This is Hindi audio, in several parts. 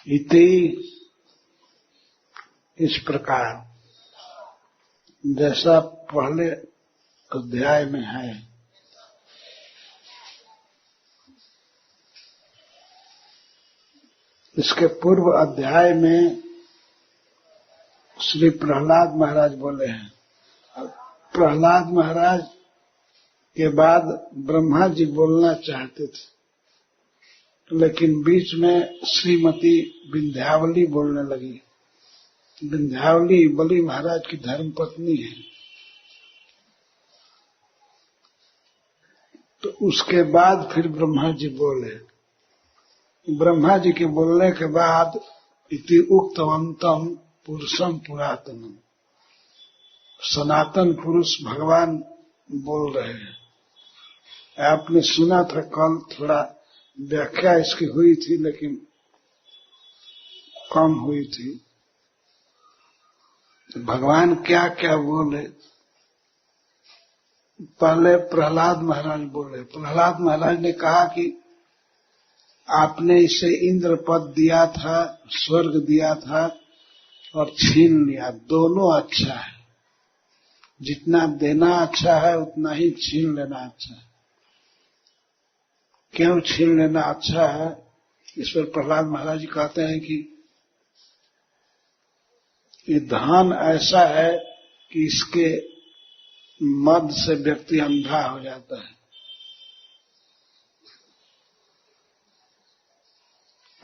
इति इस प्रकार जैसा पहले अध्याय में है, इसके पूर्व अध्याय में श्री प्रहलाद महाराज बोले हैं। प्रहलाद महाराज के बाद ब्रह्मा जी बोलना चाहते थे, लेकिन बीच में श्रीमती विंध्यावली बोलने लगी। विंध्यावली बलि महाराज की धर्मपत्नी है। तो उसके बाद फिर ब्रह्मा जी बोले। ब्रह्मा जी के बोलने के बाद इति उक्तवंतम पुरुषम पुरातनम, सनातन पुरुष भगवान बोल रहे हैं। आपने सुना था कल, थोड़ा व्याख्या इसकी हुई थी लेकिन कम हुई थी। भगवान क्या क्या बोले, पहले प्रहलाद महाराज बोले। प्रहलाद महाराज ने कहा कि आपने इसे इंद्र पद दिया था, स्वर्ग दिया था और छीन लिया। दोनों अच्छा है, जितना देना अच्छा है उतना ही छीन लेना अच्छा है। क्यों छीन लेना अच्छा है? इस पर प्रहलाद महाराज जी कहते हैं कि ये धन ऐसा है कि इसके मद से व्यक्ति अंधा हो जाता है।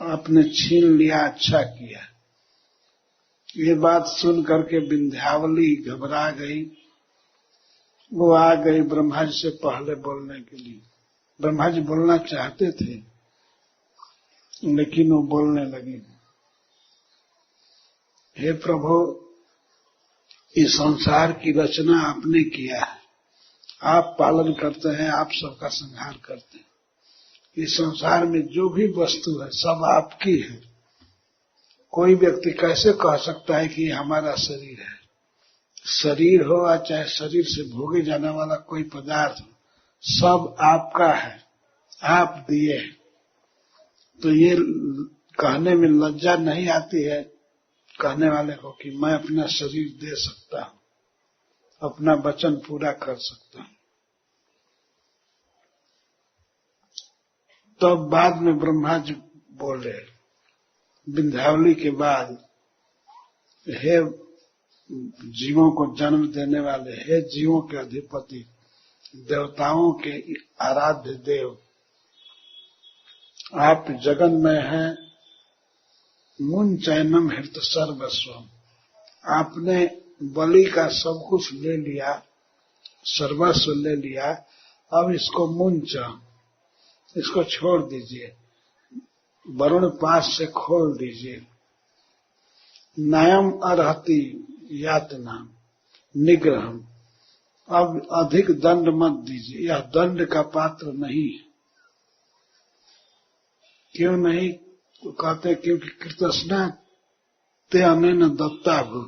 आपने छीन लिया, अच्छा किया। ये बात सुन करके विंध्यावली घबरा गई। वो आ गई ब्रह्मा जी से पहले बोलने के लिए। ब्रह्मा जी बोलना चाहते थे लेकिन वो बोलने लगी, हे प्रभु, इस संसार की रचना आपने किया है, आप पालन करते हैं, आप सबका संहार करते हैं। इस संसार में जो भी वस्तु है सब आपकी है। कोई व्यक्ति कैसे कह सकता है कि हमारा शरीर है? शरीर हो या चाहे शरीर से भोगे जाने वाला कोई पदार्थ हो, सब आपका है, आप दिए हैं। तो ये कहने में लज्जा नहीं आती है कहने वाले को कि मैं अपना शरीर दे सकता हूं, अपना वचन पूरा कर सकता हूं। तो बाद में ब्रह्मा जी बोले, विंध्यावली के बाद, हे जीवों को जन्म देने वाले, हे जीवों के अधिपति, देवताओं के आराध्य देव, आप जगन में हैं। मुन चैनम हृत सर्वस्वम, आपने बलि का सब कुछ ले लिया, सर्वस्व ले लिया। अब इसको मुंच, इसको छोड़ दीजिए, वरुण पास से खोल दीजिए। न्यायम अर्हति यातना निग्रहम, अब अधिक दंड मत दीजिए, यह दंड का पात्र नहीं है। क्यों नहीं? तो कहते क्योंकि कृतस्ना ते अनेन दत्ता भू,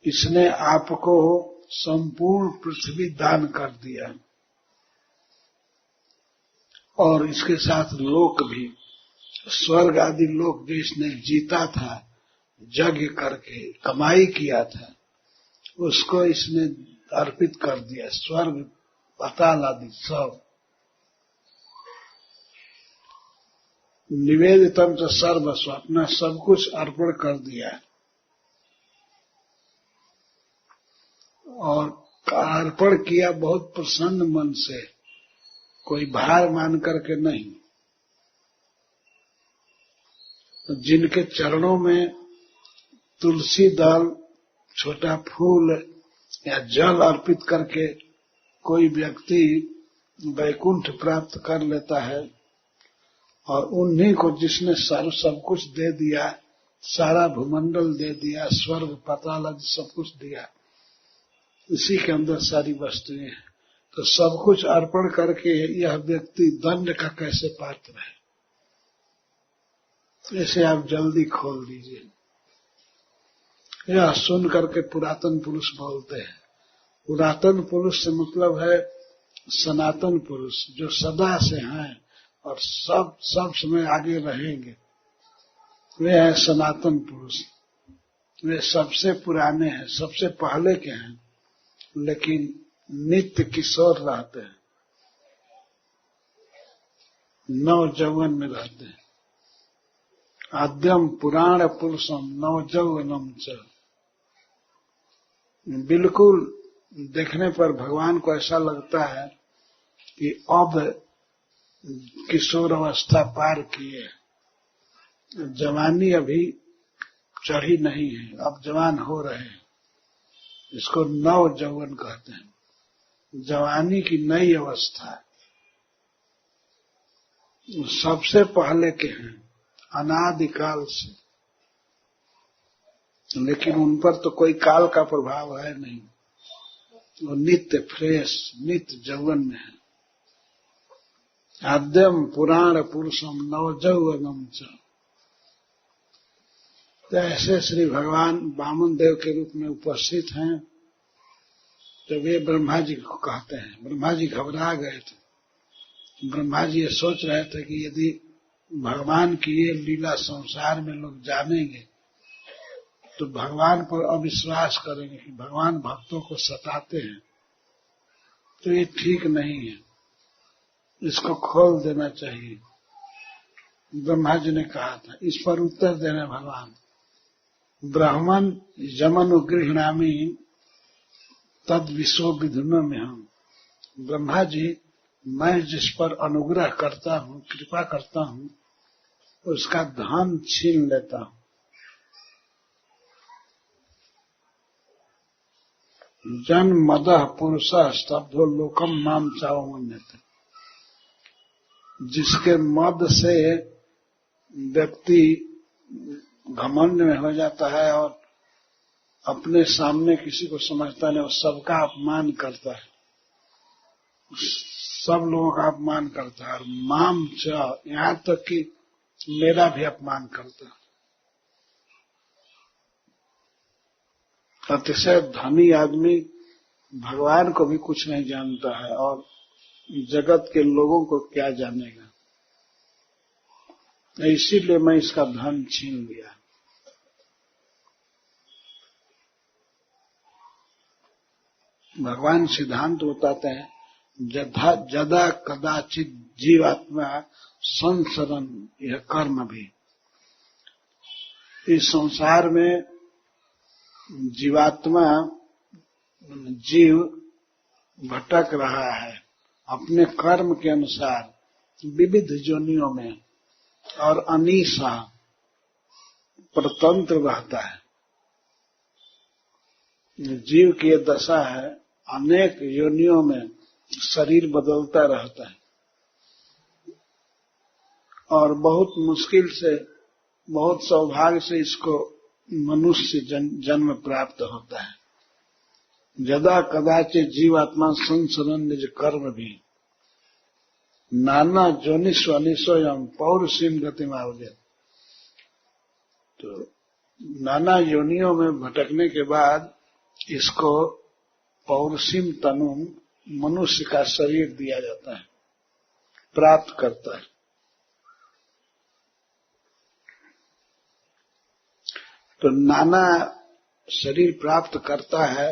इसने आपको संपूर्ण पृथ्वी दान कर दिया और इसके साथ लोक भी, स्वर्ग आदि लोक जो इसने जीता था, यज्ञ करके कमाई किया था, उसको इसने अर्पित कर दिया। स्वर्ग पाताल आदि सब। निवेदितम च सर्वस्व, अपना सब कुछ अर्पण कर दिया और अर्पण किया बहुत प्रसन्न मन से, कोई भार मान करके नहीं। जिनके चरणों में तुलसी दल, छोटा फूल या जल अर्पित करके कोई व्यक्ति वैकुंठ प्राप्त कर लेता है, और उन्हीं को जिसने सब कुछ दे दिया, सारा भूमंडल दे दिया, स्वर्ग पाताल आदि सब कुछ दिया, इसी के अंदर सारी वस्तुएं हैं। तो सब कुछ अर्पण करके यह व्यक्ति दंड का कैसे पात्र है? इसे आप जल्दी खोल दीजिए। यह सुन करके पुरातन पुरुष बोलते हैं। पुरातन पुरुष से मतलब है सनातन पुरुष, जो सदा से हैं और सब समय आगे रहेंगे। वे हैं सनातन पुरुष, वे सबसे पुराने हैं, सबसे पहले के हैं, लेकिन नित्य किशोर रहते हैं, नवजौवन में रहते हैं। आद्यम पुराण पुरुषम नवजौवनम च। बिल्कुल देखने पर भगवान को ऐसा लगता है कि अब किशोर अवस्था पार किए, जवानी अभी चढ़ी नहीं है, अब जवान हो रहे हैं। इसको नव यौवन कहते हैं, जवानी की नई अवस्था। सबसे पहले के हैं अनादिकाल से, लेकिन उन पर तो कोई काल का प्रभाव है नहीं, वो नित्य फ्रेश, नित्य यौवन में है। आद्यम पुराण पुरुषम नवजौवनम च। तो ऐसे श्री भगवान वामन देव के रूप में उपस्थित हैं। तो वे ब्रह्मा जी को कहते हैं, ब्रह्मा जी घबरा गए थे। ब्रह्मा जी ये सोच रहे थे कि यदि भगवान की ये लीला संसार में लोग जानेंगे तो भगवान पर अविश्वास करेंगे कि भगवान भक्तों को सताते हैं, तो ये ठीक नहीं है, इसको खोल देना चाहिए। ब्रह्मा जी ने कहा था। इस पर उत्तर देने भगवान, ब्राह्मण यमनु गृह्णामि तद विश्व विधुन में हम। ब्रह्मा जी, मैं जिस पर अनुग्रह करता हूँ, कृपा करता हूँ, उसका धन छीन लेता हूँ। जन मदः पुरुष स्तब्धो लोकम माम चावमन्यते। जिसके मद से व्यक्ति घमंड में हो जाता है और अपने सामने किसी को समझता नहीं, वो सबका अपमान करता है, सब लोगों का अपमान करता है। और माम च, यहाँ तक कि मेरा भी अपमान करता है। अतिशय धनी आदमी भगवान को भी कुछ नहीं जानता है और जगत के लोगों को क्या जानेगा। इसीलिए मैं इसका धन छीन लिया। भगवान सिद्धांत बताते हैं, जदा कदाचित जीवात्मा संसरण, यह कर्म भी। इस संसार में जीवात्मा, जीव भटक रहा है अपने कर्म के अनुसार विविध योनियों में, और अनीसा परतंत्र रहता है। जीव की दशा है, अनेक योनियों में शरीर बदलता रहता है और बहुत मुश्किल से, बहुत सौभाग्य से इसको मनुष्य जन्म प्राप्त होता है। जदा कदाचित जीवात्मा संसरण निज कर्म भी, नाना जोनिस्व अनिशोयम पौरुषीम गतिमावजन। तो नाना योनियों में भटकने के बाद इसको पौरुषीम तनु, मनुष्य का शरीर दिया जाता है, प्राप्त करता है। तो नाना शरीर प्राप्त करता है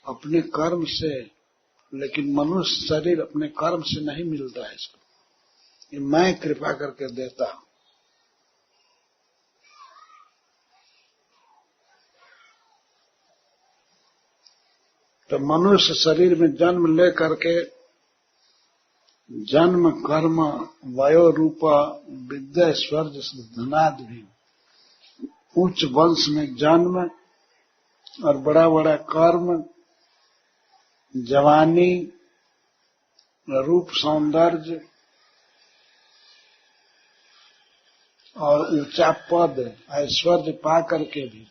अपने कर्म से, लेकिन मनुष्य शरीर अपने कर्म से नहीं मिलता है इसको, ये मैं कृपा करके देता हूं। तो मनुष्य शरीर में जन्म ले करके जन्म कर्म वयो रूप विद्या स्वर्ग धनाद भी, उच्च वंश में जन्म और बड़ा बड़ा कर्म, जवानी, रूप सौंदर्य और ऊंचा पद, ऐश्वर्य पा करके भी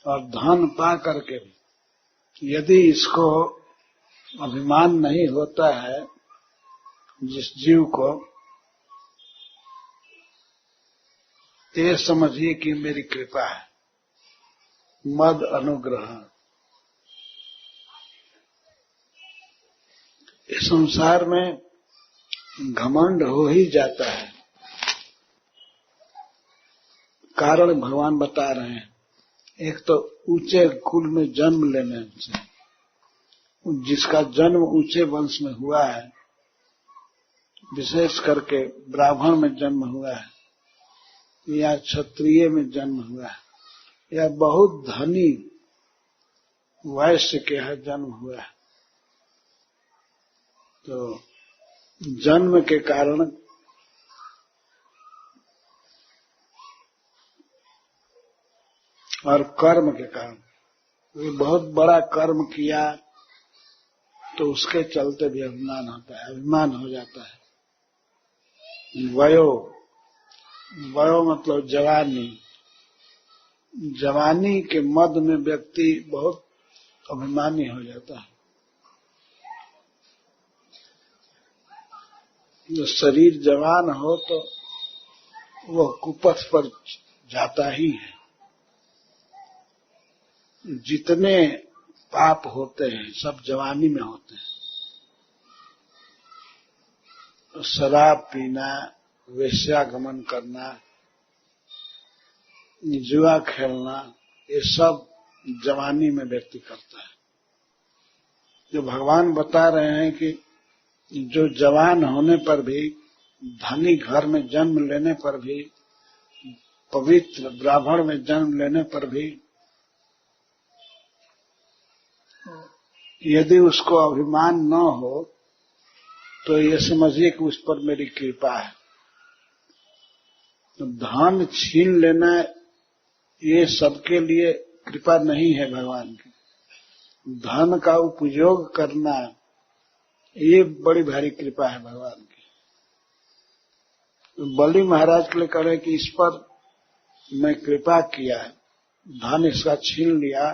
और धन पा करके भी यदि इसको अभिमान नहीं होता है जिस जीव को, ये समझिए कि मेरी कृपा है, मद अनुग्रह। इस संसार में घमंड हो ही जाता है, कारण भगवान बता रहे हैं। एक तो ऊंचे कुल में जन्म लेने से, जिसका जन्म ऊंचे वंश में हुआ है, विशेष करके ब्राह्मण में जन्म हुआ है या क्षत्रिय में जन्म हुआ है या बहुत धनी वैश्य के यहाँ जन्म हुआ है, तो जन्म के कारण और कर्म के कारण, वो बहुत बड़ा कर्म किया तो उसके चलते भी अभिमान होता है, अभिमान हो जाता है। वयो मतलब जवानी, जवानी के मद में व्यक्ति बहुत अभिमानी हो जाता है। जो शरीर जवान हो तो वह कुपथ पर जाता ही है। जितने पाप होते हैं सब जवानी में होते हैं। शराब पीना, वेश्यागमन करना, जुआ खेलना, ये सब जवानी में व्यक्ति करता है। जो भगवान बता रहे हैं कि जो जवान होने पर भी, धनी घर में जन्म लेने पर भी, पवित्र ब्राह्मण में जन्म लेने पर भी यदि उसको अभिमान न हो तो ये समझिए कि उस पर मेरी कृपा है। तो धन छीन लेना ये सबके लिए कृपा नहीं है भगवान की। धन का उपयोग करना ये बड़ी भारी कृपा है भगवान की। तो बलि महाराज के लिए कह रहे कि इस पर मैं कृपा किया, धन इसका छीन लिया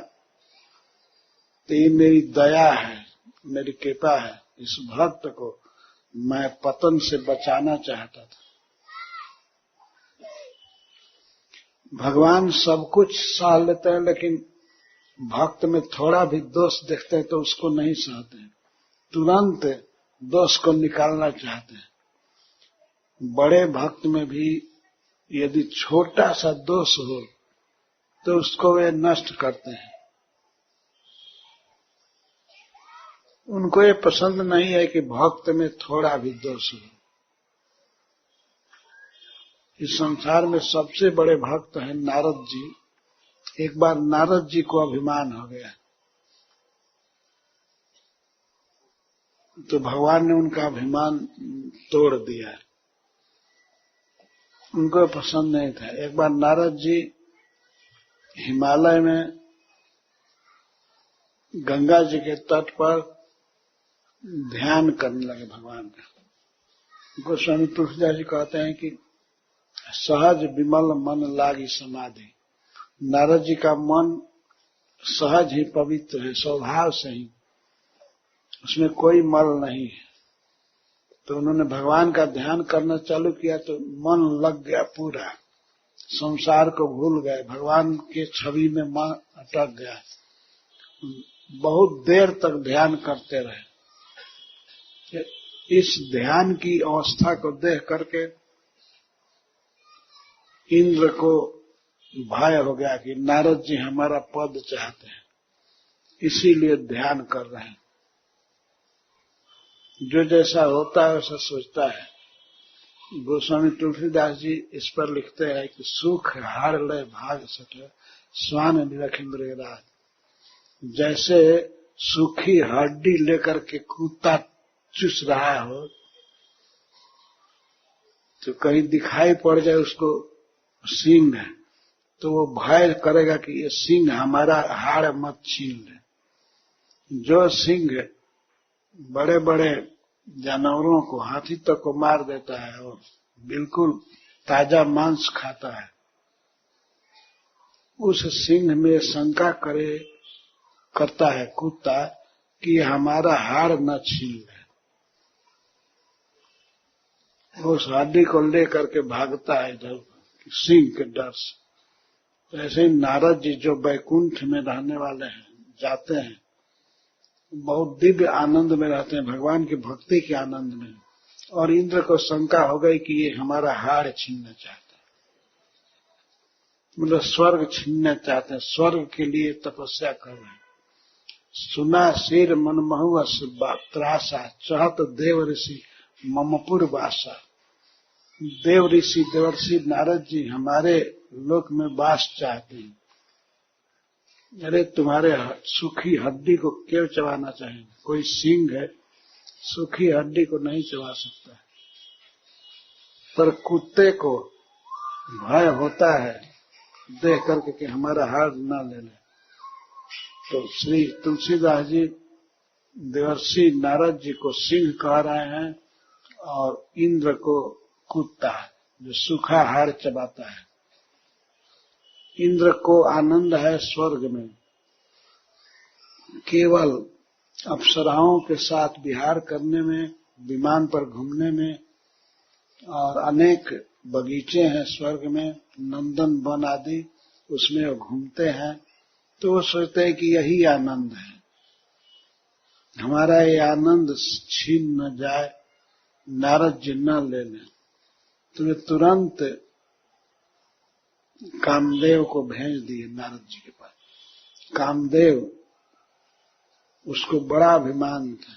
तो ये मेरी दया है, मेरी कृपा है। इस भक्त को मैं पतन से बचाना चाहता था। भगवान सब कुछ सह लेते हैं, लेकिन भक्त में थोड़ा भी दोष देखते हैं तो उसको नहीं सहते हैं, तुरंत दोष को निकालना चाहते हैं। बड़े भक्त में भी यदि छोटा सा दोष हो तो उसको वे नष्ट करते हैं। उनको ये पसंद नहीं है कि भक्त में थोड़ा भी दोष हो। इस संसार में सबसे बड़े भक्त हैं नारद जी। एक बार नारद जी को अभिमान हो गया तो भगवान ने उनका अभिमान तोड़ दिया। उनको पसंद नहीं था। एक बार नारद जी हिमालय में गंगा जी के तट पर ध्यान करने लगे भगवान का। गोस्वामी तुलसीदास जी कहते हैं कि सहज विमल मन लागी समाधि। नारद जी का मन सहज ही पवित्र है, स्वभाव से ही, उसमें कोई मल नहीं है। तो उन्होंने भगवान का ध्यान करना चालू किया तो मन लग गया पूरा, संसार को भूल गए, भगवान के छवि में मन अटक गया। बहुत देर तक ध्यान करते रहे। इस ध्यान की अवस्था को देख करके इंद्र को भय हो गया कि नारद जी हमारा पद चाहते हैं, इसीलिए ध्यान कर रहे हैं। जो जैसा होता है वैसा सोचता है। गोस्वामी तुलसीदास जी इस पर लिखते हैं कि सुख हार ले भाग सके स्वान निरखी मृगराज। जैसे सूखी हड्डी लेकर के कुत्ता चुस रहा हो तो कहीं दिखाई पड़ जाए उसको सींग है तो वो भय करेगा कि ये सींग हमारा हाड़ मत छीन ले। जो सींग बड़े बड़े जानवरों को, हाथी तक को मार देता है, वो बिल्कुल ताजा मांस खाता है, उस सिंह में शंका करता है कुत्ता कि हमारा हाड़ न छीन ले। उस हड्डी को लेकर के भागता है जब सिंह के डर से। तो ऐसे ही नारद जी जो बैकुंठ में रहने वाले हैं, जाते हैं, बहुत दिव्य आनंद में रहते हैं, भगवान की भक्ति के आनंद में। और इंद्र को शंका हो गई कि ये हमारा हाड़ छीनना चाहता है। मतलब स्वर्ग छीनना चाहते हैं, स्वर्ग के लिए तपस्या कर रहे हैं। सुना सिर मनमहु अस त्रासा, चहत देव ऋषि ममपुर वासा। देव ऋषि देवर्षि नारद जी हमारे लोक में वास चाहते हैं। अरे तुम्हारे सूखी हड्डी को क्यों चबाना चाहेंगे? कोई सींग है, सूखी हड्डी को नहीं चबा सकता है। पर कुत्ते को भय होता है देख करके कि हमारा हाथ ना ले ले। तो श्री तुलसीदास जी देवर्षि नारद जी को सिंह कह रहे हैं और इंद्र को कुत्ता जो सूखा हाड़ चबाता है। इंद्र को आनंद है स्वर्ग में, केवल अप्सराओं के साथ विहार करने में, विमान पर घूमने में, और अनेक बगीचे हैं स्वर्ग में, नंदन वन आदि, उसमें वो घूमते हैं। तो वो सोचते हैं कि यही आनंद है, हमारा ये आनंद छीन न जाए, नारद जी न ले लें। तो वे तुरंत कामदेव को भेज दिए नारद जी के पास। कामदेव, उसको बड़ा अभिमान था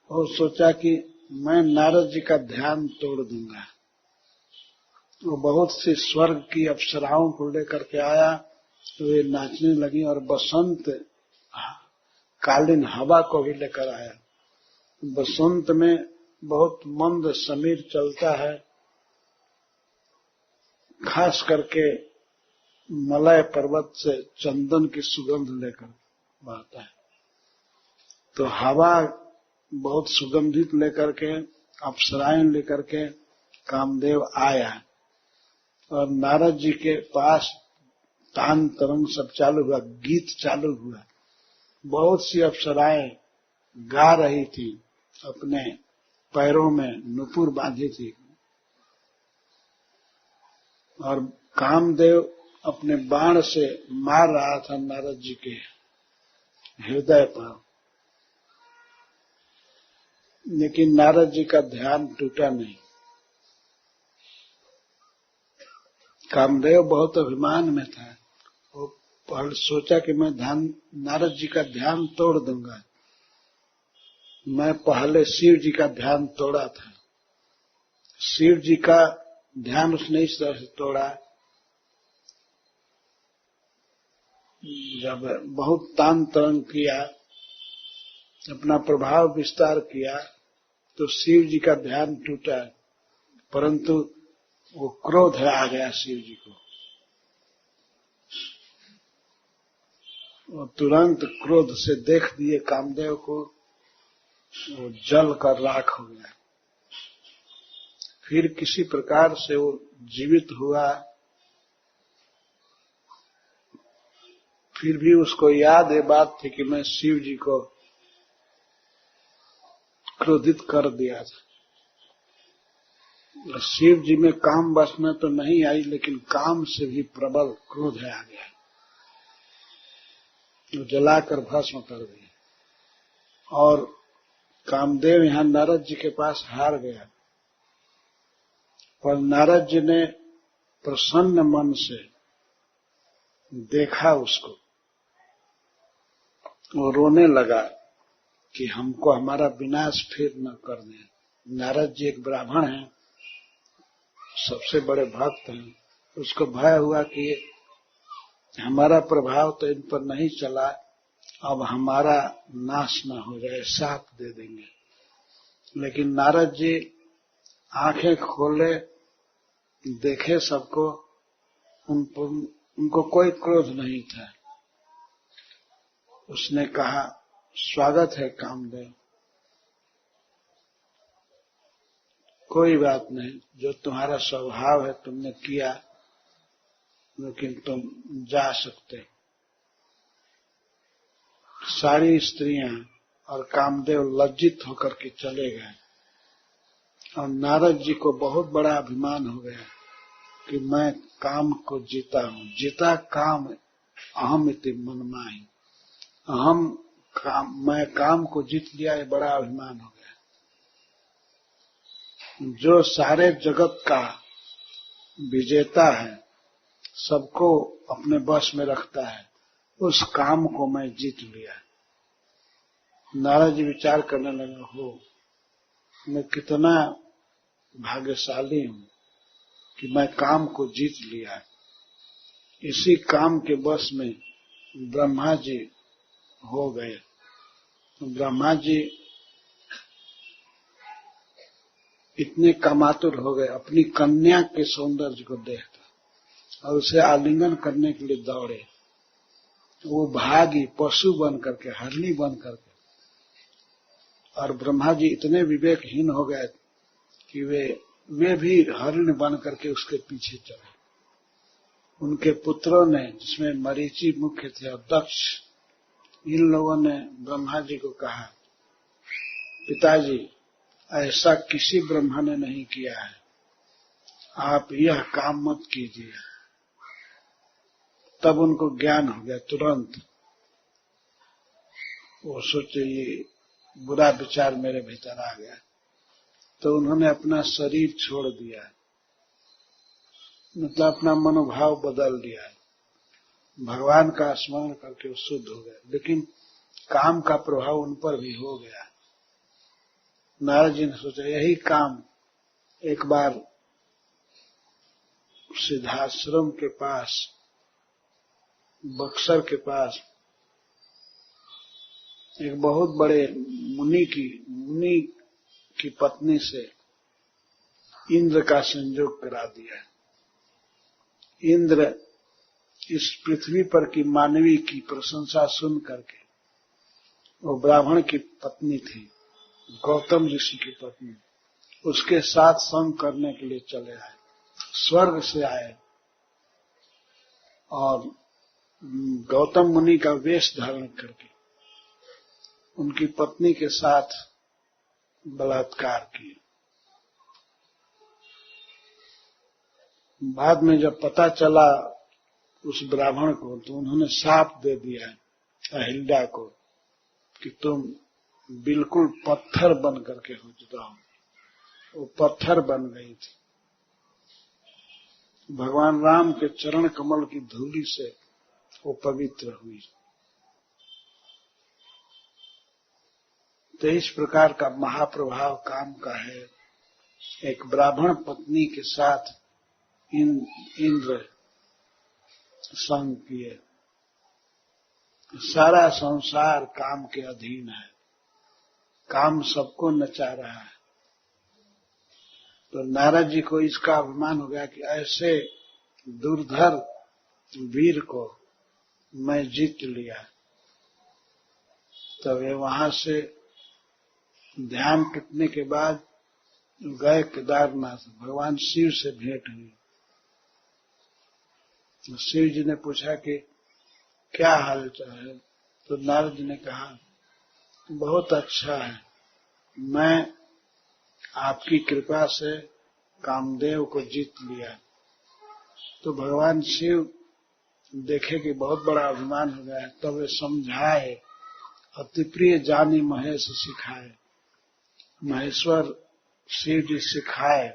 और सोचा कि मैं नारद जी का ध्यान तोड़ दूंगा। वो बहुत सी स्वर्ग की अप्सराओं को लेकर के आया, तो वे नाचने लगी और बसंत कालीन हवा को भी लेकर आया। बसंत में बहुत मंद समीर चलता है, खास करके मलय पर्वत से चंदन की सुगंध लेकर बहता है। तो हवा बहुत सुगंधित लेकर के, अप्सराएं लेकर के कामदेव आया और नारद जी के पास तान तरंग सब चालू हुआ, गीत चालू हुआ। बहुत सी अप्सराएं गा रही थी, अपने पैरों में नुपुर बांधी थी, और कामदेव अपने बाण से मार रहा था नारद जी के हृदय पर, लेकिन नारद जी का ध्यान टूटा नहीं। कामदेव बहुत अभिमान में था, वो पहले सोचा कि मैं नारद जी का ध्यान तोड़ दूंगा। मैं पहले शिव जी का ध्यान तोड़ा था। शिव जी का ध्यान उसने इस तरह से तोड़ा, जब बहुत तान तरंग किया, अपना प्रभाव विस्तार किया, तो शिव जी का ध्यान टूटा, परंतु वो क्रोध आ गया शिव जी को। वो तुरंत क्रोध से देख दिए कामदेव को, वो जल कर राख हो गया। फिर किसी प्रकार से वो जीवित हुआ। फिर भी उसको याद ये बात थी कि मैं शिव जी को क्रोधित कर दिया था। शिव जी में काम वासना तो नहीं आई, लेकिन काम से भी प्रबल क्रोध आ गया, जो जलाकर भस्म कर दिया। और कामदेव यहाँ नारद जी के पास हार गया, पर नारद जी ने प्रसन्न मन से देखा उसको, वो रोने लगा कि हमको हमारा विनाश फिर न कर दें। नारद जी एक ब्राह्मण हैं, सबसे बड़े भक्त हैं। उसको भय हुआ कि हमारा प्रभाव तो इन पर नहीं चला, अब हमारा नाश न हो जाए, साथ दे देंगे। लेकिन नारद जी आंखें खोले, देखे सबको, उनको कोई क्रोध नहीं था। उसने कहा, स्वागत है कामदेव, कोई बात नहीं, जो तुम्हारा स्वभाव है तुमने किया, लेकिन तुम जा सकते। सारी स्त्रियां और कामदेव लज्जित होकर के चले गए, और नारद जी को बहुत बड़ा अभिमान हो गया कि मैं काम को जीता हूं। जीता काम अहम इति मनमाहि, मैं काम को जीत लिया, ये बड़ा अभिमान हो गया। जो सारे जगत का विजेता है, सबको अपने बस में रखता है, उस काम को मैं जीत लिया। नारद जी विचार करने लगे, हो मैं कितना भाग्यशाली हूं कि मैं काम को जीत लिया। इसी काम के बस में ब्रह्मा जी हो गए। ब्रह्मा जी इतने कामातुर हो गए, अपनी कन्या के सौंदर्य को देखकर और उसे आलिंगन करने के लिए दौड़े। वो भागी पशु बन करके, हरणी बन करके। और ब्रह्मा जी इतने विवेकहीन हो गए कि वे भी हरिण बन करके उसके पीछे चले। उनके पुत्रों ने, जिसमें मरीचि मुख्य थे और दक्ष, इन लोगों ने ब्रह्मा जी को कहा, पिताजी ऐसा किसी ब्रह्मा ने नहीं किया है, आप यह काम मत कीजिए। तब उनको ज्ञान हो गया तुरंत। वो सोचे ये बुरा विचार मेरे भीतर आ गया, तो उन्होंने अपना शरीर छोड़ दिया, मतलब अपना मनोभाव बदल दिया। भगवान का स्मरण करके वो शुद्ध हो गए, लेकिन काम का प्रभाव उन पर भी हो गया। नारद जी ने सोचा यही काम एक बार सिद्धाश्रम के पास, बक्सर के पास एक बहुत बड़े मुनि की पत्नी से इंद्र का संयोग करा दिया। इंद्र इस पृथ्वी पर की मानवी की प्रशंसा सुन करके, वो ब्राह्मण की पत्नी थी, गौतम ऋषि की पत्नी, उसके साथ संग करने के लिए चले आए, स्वर्ग से आए और गौतम मुनि का वेश धारण करके उनकी पत्नी के साथ बलात्कार किए। बाद में जब पता चला उस ब्राह्मण को, तो उन्होंने शाप दे दिया अहिल्या को कि तुम बिल्कुल पत्थर बन करके हो जाओ। वो पत्थर बन गई थी। भगवान राम के चरण कमल की धूलि से वो पवित्र हुई। तो इस प्रकार का महाप्रभाव काम का है। एक ब्राह्मण पत्नी के साथ इंद्र संग किए। सारा संसार काम के अधीन है, काम सबको नचा रहा है। तो नारद जी को इसका अभिमान हो गया कि ऐसे दुर्धर वीर को मैं जीत लिया। तो वे वहां से ध्यान टूटने के बाद गए केदारनाथ। भगवान शिव से भेंट हुई। शिव जी ने पूछा कि क्या हाल चाल है? तो नारद जी ने कहा बहुत अच्छा है, मैं आपकी कृपा से कामदेव को जीत लिया। तो भगवान शिव देखे कि बहुत बड़ा अभिमान हो गया है, तब वे समझाए, अति प्रिय जानी महेश सिखाए। महेश्वर शिव जी सिखाए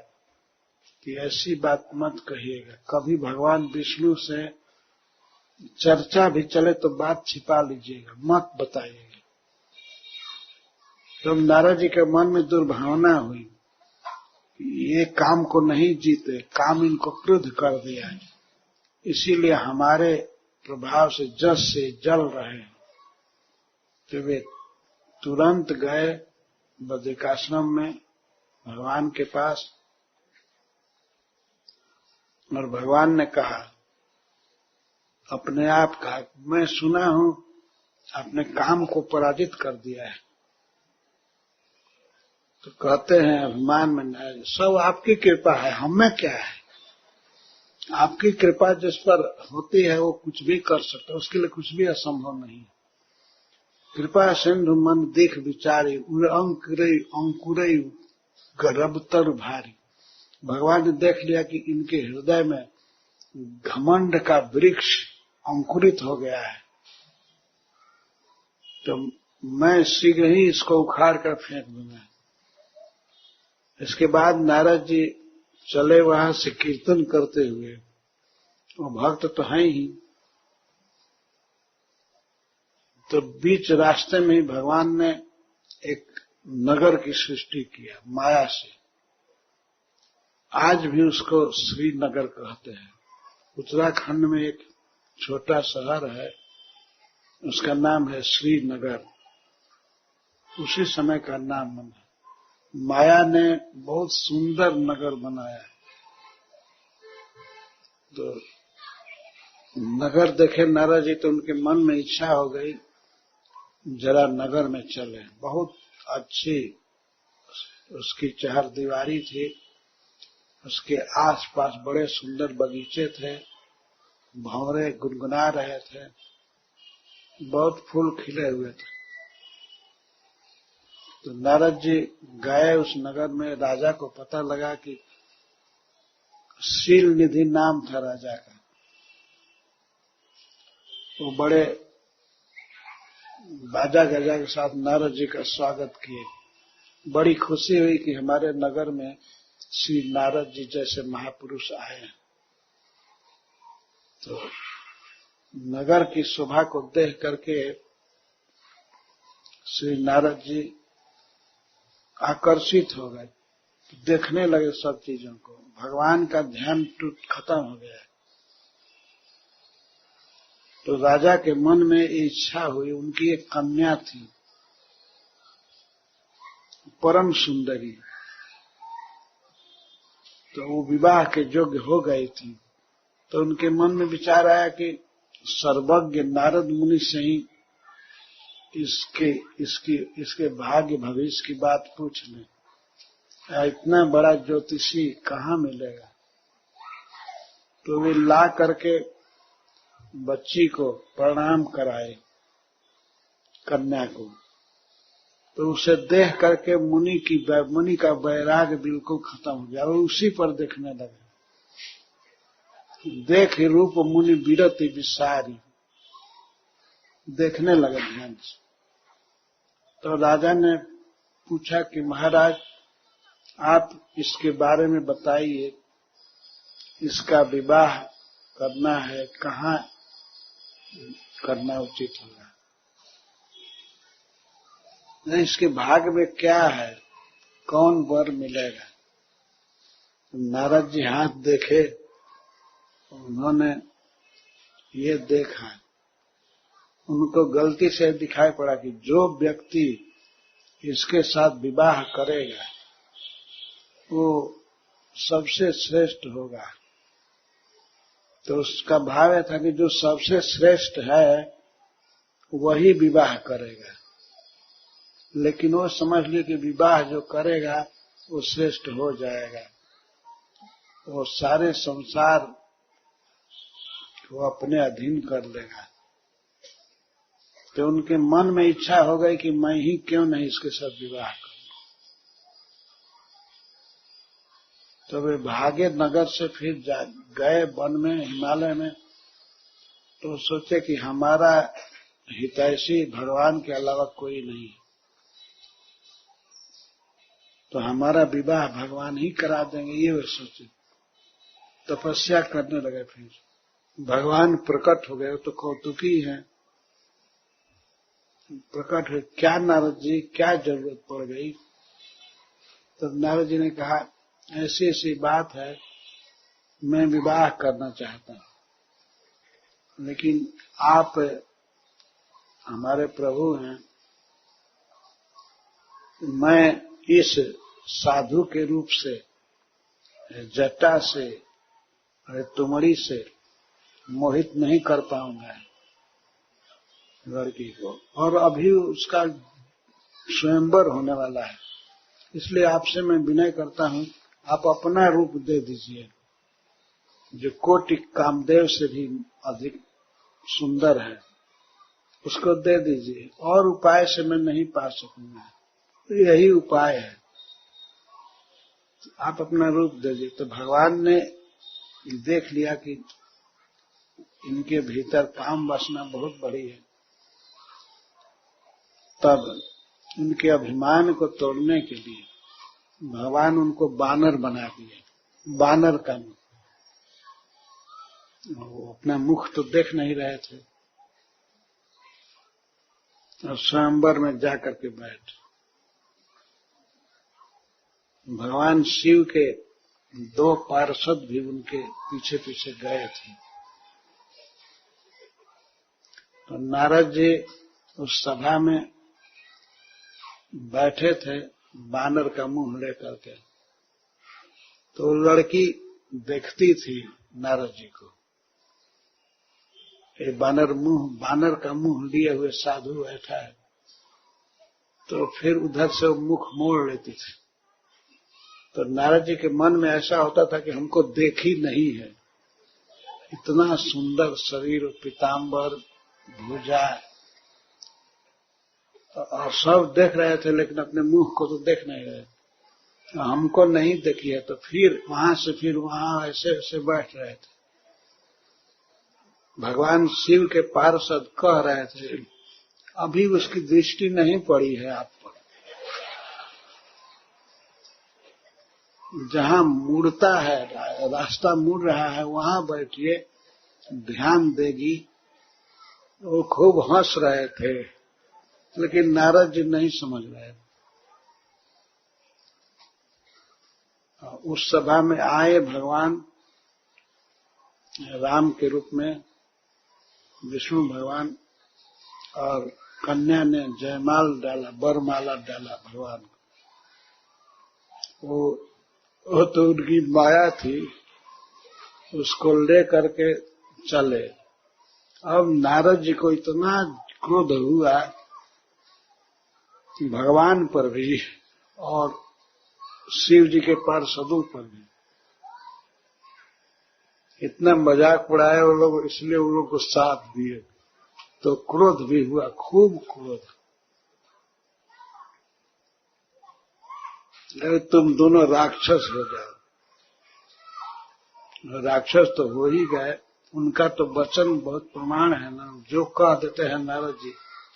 कि ऐसी बात मत कहिएगा, कभी भगवान विष्णु से चर्चा भी चले तो बात छिपा लीजिएगा, मत बताइएगा। तो नारद जी के मन में दुर्भावना हुई, ये काम को नहीं जीते, काम इनको क्रुद्ध कर दिया है, इसीलिए हमारे प्रभाव से जस से जल रहे हैं। तो वे तुरंत गए बद्रिकाश्रम में भगवान के पास, और भगवान ने कहा, अपने आप कहा, मैं सुना हूं आपने काम को पराजित कर दिया है। तो कहते हैं अभिमान में, सब आपकी कृपा है, हमें क्या है? आपकी कृपा जिस पर होती है वो कुछ भी कर सकता है, उसके लिए कुछ भी असंभव नहीं। कृपा सिंधु मन देख विचारे, अंकुरई गर्भतर भारी। भगवान ने देख लिया कि इनके हृदय में घमंड का वृक्ष अंकुरित हो गया है, तो मैं शीघ्र ही इसको उखाड़ कर फेंक दूंगा। इसके बाद नारद जी चले वहां से कीर्तन करते हुए वो भक्त तो है ही। तो बीच रास्ते में ही भगवान ने एक नगर की सृष्टि किया माया से। आज भी उसको श्रीनगर कहते हैं। उत्तराखंड में एक छोटा शहर है, उसका नाम है श्रीनगर। उसी समय का नाम बना। माया ने बहुत सुंदर नगर बनाया। तो नगर देखे नारद जी तो उनके मन में इच्छा हो गई जरा नगर में चले। बहुत अच्छी उसकी चारदीवारी थी, उसके आसपास बड़े सुंदर बगीचे थे, भंवरे गुनगुना रहे थे, बहुत फूल खिले हुए थे। तो नारद जी गए उस नगर में। राजा को पता लगा कि शील निधि नाम था राजा का। वो बड़े बाजा गजा के साथ नारद जी का स्वागत किए। बड़ी खुशी हुई कि हमारे नगर में श्री नारद जी जैसे महापुरुष आए हैं। तो नगर की शोभा को देख करके श्री नारद जी आकर्षित हो गए, देखने लगे सब चीजों को। भगवान का ध्यान खत्म हो गया। तो राजा के मन में इच्छा हुई। उनकी एक कन्या थी परम सुंदरी, तो वो विवाह के योग्य हो गई थी। तो उनके मन में विचार आया कि सर्वज्ञ नारद मुनि से ही इसके भाग्य भविष्य की बात पूछ लें। इतना बड़ा ज्योतिषी कहाँ मिलेगा। तो वे ला करके बच्ची को प्रणाम कराए, कन्या को। तो उसे देख करके मुनि का वैराग्य बिल्कुल खत्म हो गया। वो उसी पर देखने लगे। देख रूप मुनि विरति विसारी, देखने लगे ध्यान से। तो राजा ने पूछा कि महाराज आप इसके बारे में बताइए, इसका विवाह करना है, कहाँ करना उचित होगा, इसके भाग्य में क्या है, कौन वर मिलेगा। नारद जी हाथ देखे, उन्होंने ये देखा, उनको गलती से दिखाई पड़ा कि जो व्यक्ति इसके साथ विवाह करेगा वो सबसे श्रेष्ठ होगा। तो उसका भाव था कि जो सबसे श्रेष्ठ है वही विवाह करेगा। लेकिन वो समझ लिए कि विवाह जो करेगा वो श्रेष्ठ हो जाएगा, वो सारे संसार को अपने अधीन कर लेगा। तो उनके मन में इच्छा हो गई कि मैं ही क्यों नहीं इसके साथ विवाह करूं। तो वे भागे नगर से, फिर गए वन में, हिमालय में। तो सोचे कि हमारा हितैषी भगवान के अलावा कोई नहीं, तो हमारा विवाह भगवान ही करा देंगे, ये वे सोचे। तपस्या करने लगे। फिर भगवान प्रकट हो गए। तो कौतुकी है, प्रकट हुए। क्या नारद जी, क्या जरूरत पड़ गई। तो नारद जी ने कहा ऐसी ऐसी बात है, मैं विवाह करना चाहता हूं, लेकिन आप हमारे प्रभु हैं, मैं इस साधु के रूप से, जटा से, तुमड़ी से मोहित नहीं कर पाऊंगा लड़की को, और अभी उसका स्वयंवर होने वाला है। इसलिए आपसे मैं विनय करता हूं, आप अपना रूप दे दीजिए जो कोटि कामदेव से भी अधिक सुंदर है, उसको दे दीजिए। और उपाय से मैं नहीं पा सकूंगा, यही उपाय है, आप अपना रूप दीजिए। तो भगवान ने देख लिया कि इनके भीतर काम वासना बहुत बड़ी है। तब इनके अभिमान को तोड़ने के लिए भगवान उनको बानर बना दिए। बानर का वो अपना मुख तो देख नहीं रहे थे और स्वयंवर में जाकर के बैठ। भगवान शिव के 2 पार्षद भी उनके पीछे पीछे गए थे। तो नारद जी उस सभा में बैठे थे बानर का मुंह लेकर के। तो लड़की देखती थी नारद जी को, ये बानर का मुंह लिए हुए साधु बैठा है, तो फिर उधर से वो मुख मोड़ लेती थी। तो नारद जी के मन में ऐसा होता था कि हमको देखी नहीं है, इतना सुंदर शरीर, पीताम्बर, भुजा, और सब देख रहे थे लेकिन अपने मुंह को तो देख नहीं रहे, हमको नहीं देखी है। तो फिर वहां से फिर वहां ऐसे ऐसे बैठ रहे थे। भगवान शिव के पार्षद कह रहे थे अभी उसकी दृष्टि नहीं पड़ी है आप पर, जहां मुड़ता है, रास्ता मुड़ रहा है वहां बैठिए, ध्यान देगी। वो खूब हंस रहे थे लेकिन नारद जी नहीं समझ रहे। उस सभा में आए भगवान राम के रूप में विष्णु भगवान, और कन्या ने जयमाल डाला, बरमाला डाला भगवान को। वो तो उनकी माया थी, उसको ले करके चले। अब नारद जी को इतना क्रोध हुआ भगवान पर भी और शिव जी के पार्षदों पर भी, इतना मजाक उड़ाया वो लोग, इसलिए वो लोग को साथ दिए। तो क्रोध भी हुआ, खूब क्रोध। तुम दोनों राक्षस हो जाओ। राक्षस तो हो ही गए, उनका तो वचन बहुत प्रमाण है ना, जो कह देते हैं नारद जी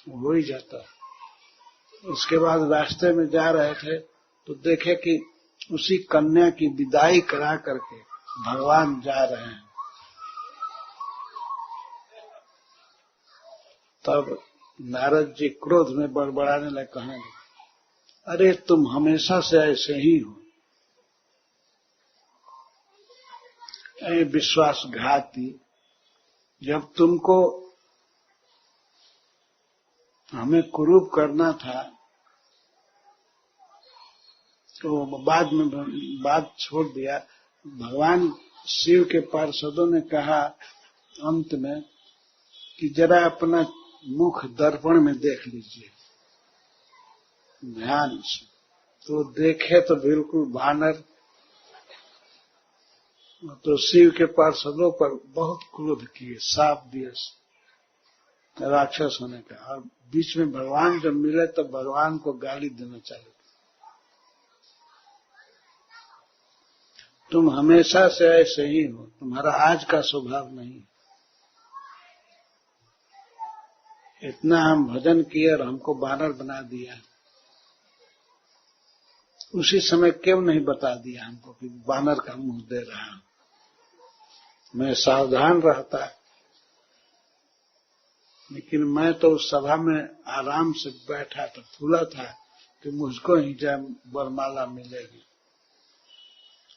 वो हो ही जाता है। उसके बाद रास्ते में जा रहे थे तो देखे कि उसी कन्या की विदाई करा करके भगवान जा रहे हैं। तब नारद जी क्रोध में बड़बड़ाने लगे, कहने लगे अरे तुम हमेशा से ऐसे ही हो, ऐ विश्वासघाती। जब तुमको हमें कुरूप करना था तो बाद में बात छोड़ दिया। भगवान शिव के पार्षदों ने कहा अंत में कि जरा अपना मुख दर्पण में देख लीजिए ध्यान से। तो देखे तो बिल्कुल बानर। तो शिव के पार्षदों पर बहुत क्रोध किए, शाप दिए राक्षस होने का। और बीच में भगवान जब मिले तो भगवान को गाली देना चालू। तुम हमेशा से ऐसे ही हो, तुम्हारा आज का स्वभाव नहीं। इतना हम भजन किए और हमको बानर बना दिया। उसी समय क्यों नहीं बता दिया हमको कि बानर का मुंह दे रहा हूं। मैं सावधान रहता, लेकिन मैं तो उस सभा में आराम से बैठा था, फूला था कि मुझको ही जय वरमाला मिलेगी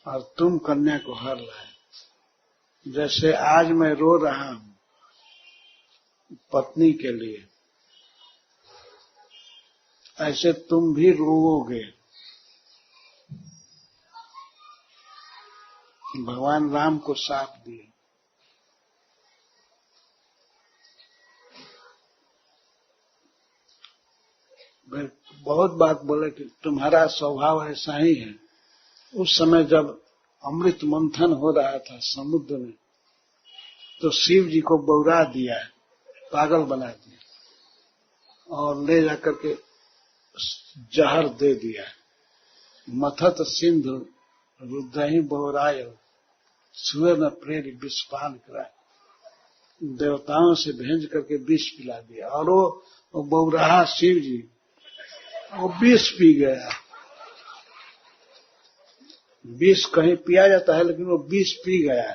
और तुम कन्या को हर लाए। जैसे आज मैं रो रहा हूं पत्नी के लिए, ऐसे तुम भी रोओगे। भगवान राम को शाप दिए। बहुत बात बोले कि तुम्हारा स्वभाव ऐसा ही है। उस समय जब अमृत मंथन हो रहा था समुद्र में, तो शिव जी को बौरा दिया, पागल बना दिया और ले जाकर के जहर दे दिया। मथत सिंधु रुद्रहि बौराय सुअर न प्रेरी विषपान कराए। देवताओं से भेज करके विष पिला दिया और वो बौराहा शिव जी वो विष पी गया। विष कहीं पिया जाता है लेकिन वो विष पी गया।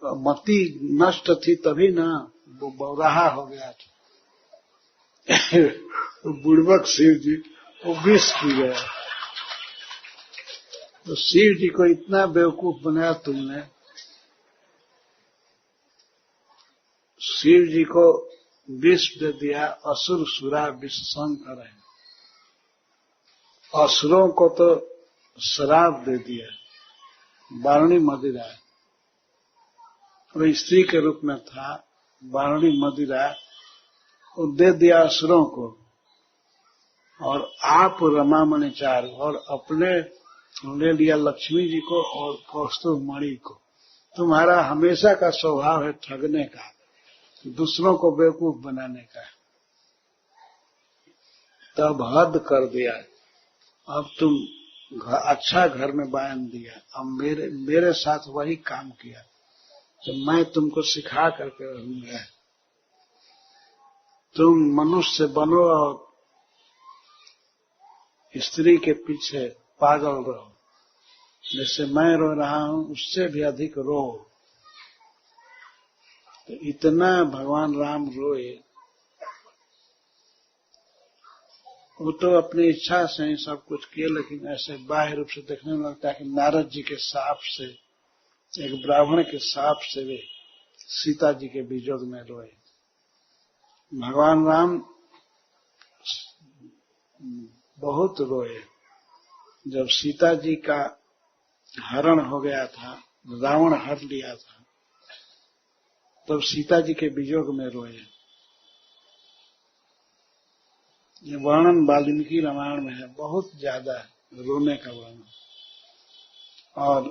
मति नष्ट थी तभी ना वो बौराहा हो गया था। बुड़बक शिव जी वो विष पी गया। तो शिव जी को इतना बेवकूफ बनाया तुमने। शिव जी को विष दे दिया। असुर सुरा विष संग करे। असुरों को तो शराब दे दिया, वारुणी मदिरा। वो स्त्री के रूप में था, वारुणी मदिरा वो दे दिया असुरों को। और आप रमामणि चार और अपने ले लिया लक्ष्मी जी को और कौस्तुभ मणि को। तुम्हारा हमेशा का स्वभाव है ठगने का, दूसरों को बेवकूफ बनाने का। तब हद कर दिया। अब तुम अच्छा घर में बयान दिया। अब मेरे साथ वही काम किया तो मैं तुमको सिखा करके रहूंगा। तुम मनुष्य बनो और स्त्री के पीछे पागल रहो। जैसे मैं रो रहा हूं उससे भी अधिक रो। तो इतना भगवान राम रोए। वो तो अपनी इच्छा से ही सब कुछ किए, लेकिन ऐसे बाह्य रूप से देखने में लगता है कि नारद जी के शाप से, एक ब्राह्मण के शाप से वे सीता जी के वियोग में रोए। भगवान राम बहुत रोए। जब सीता जी का हरण हो गया था, रावण हर लिया था, तब सीता जी के वियोग में रोए। ये वर्णन वाल्मीकि रामायण में है, बहुत ज्यादा रोने का वर्णन। और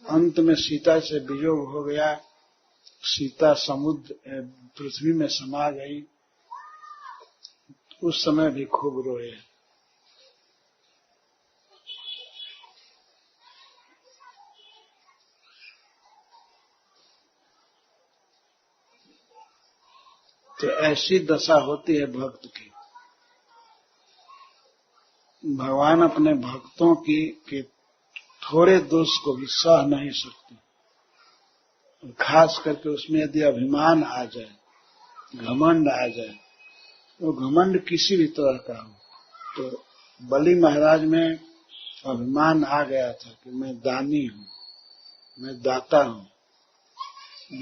अंत में सीता से वियोग हो गया। सीता समुद्र पृथ्वी में समा गई। उस समय भी खूब रोए। तो ऐसी दशा होती है भक्त की। भगवान अपने भक्तों की के थोड़े दोष को भी सह नहीं सकते। खास करके उसमें यदि अभिमान आ जाए, घमंड आ जाए, वो घमंड किसी भी तरह का हो। तो बलि महाराज में अभिमान आ गया था कि मैं दानी हूं, मैं दाता हूं,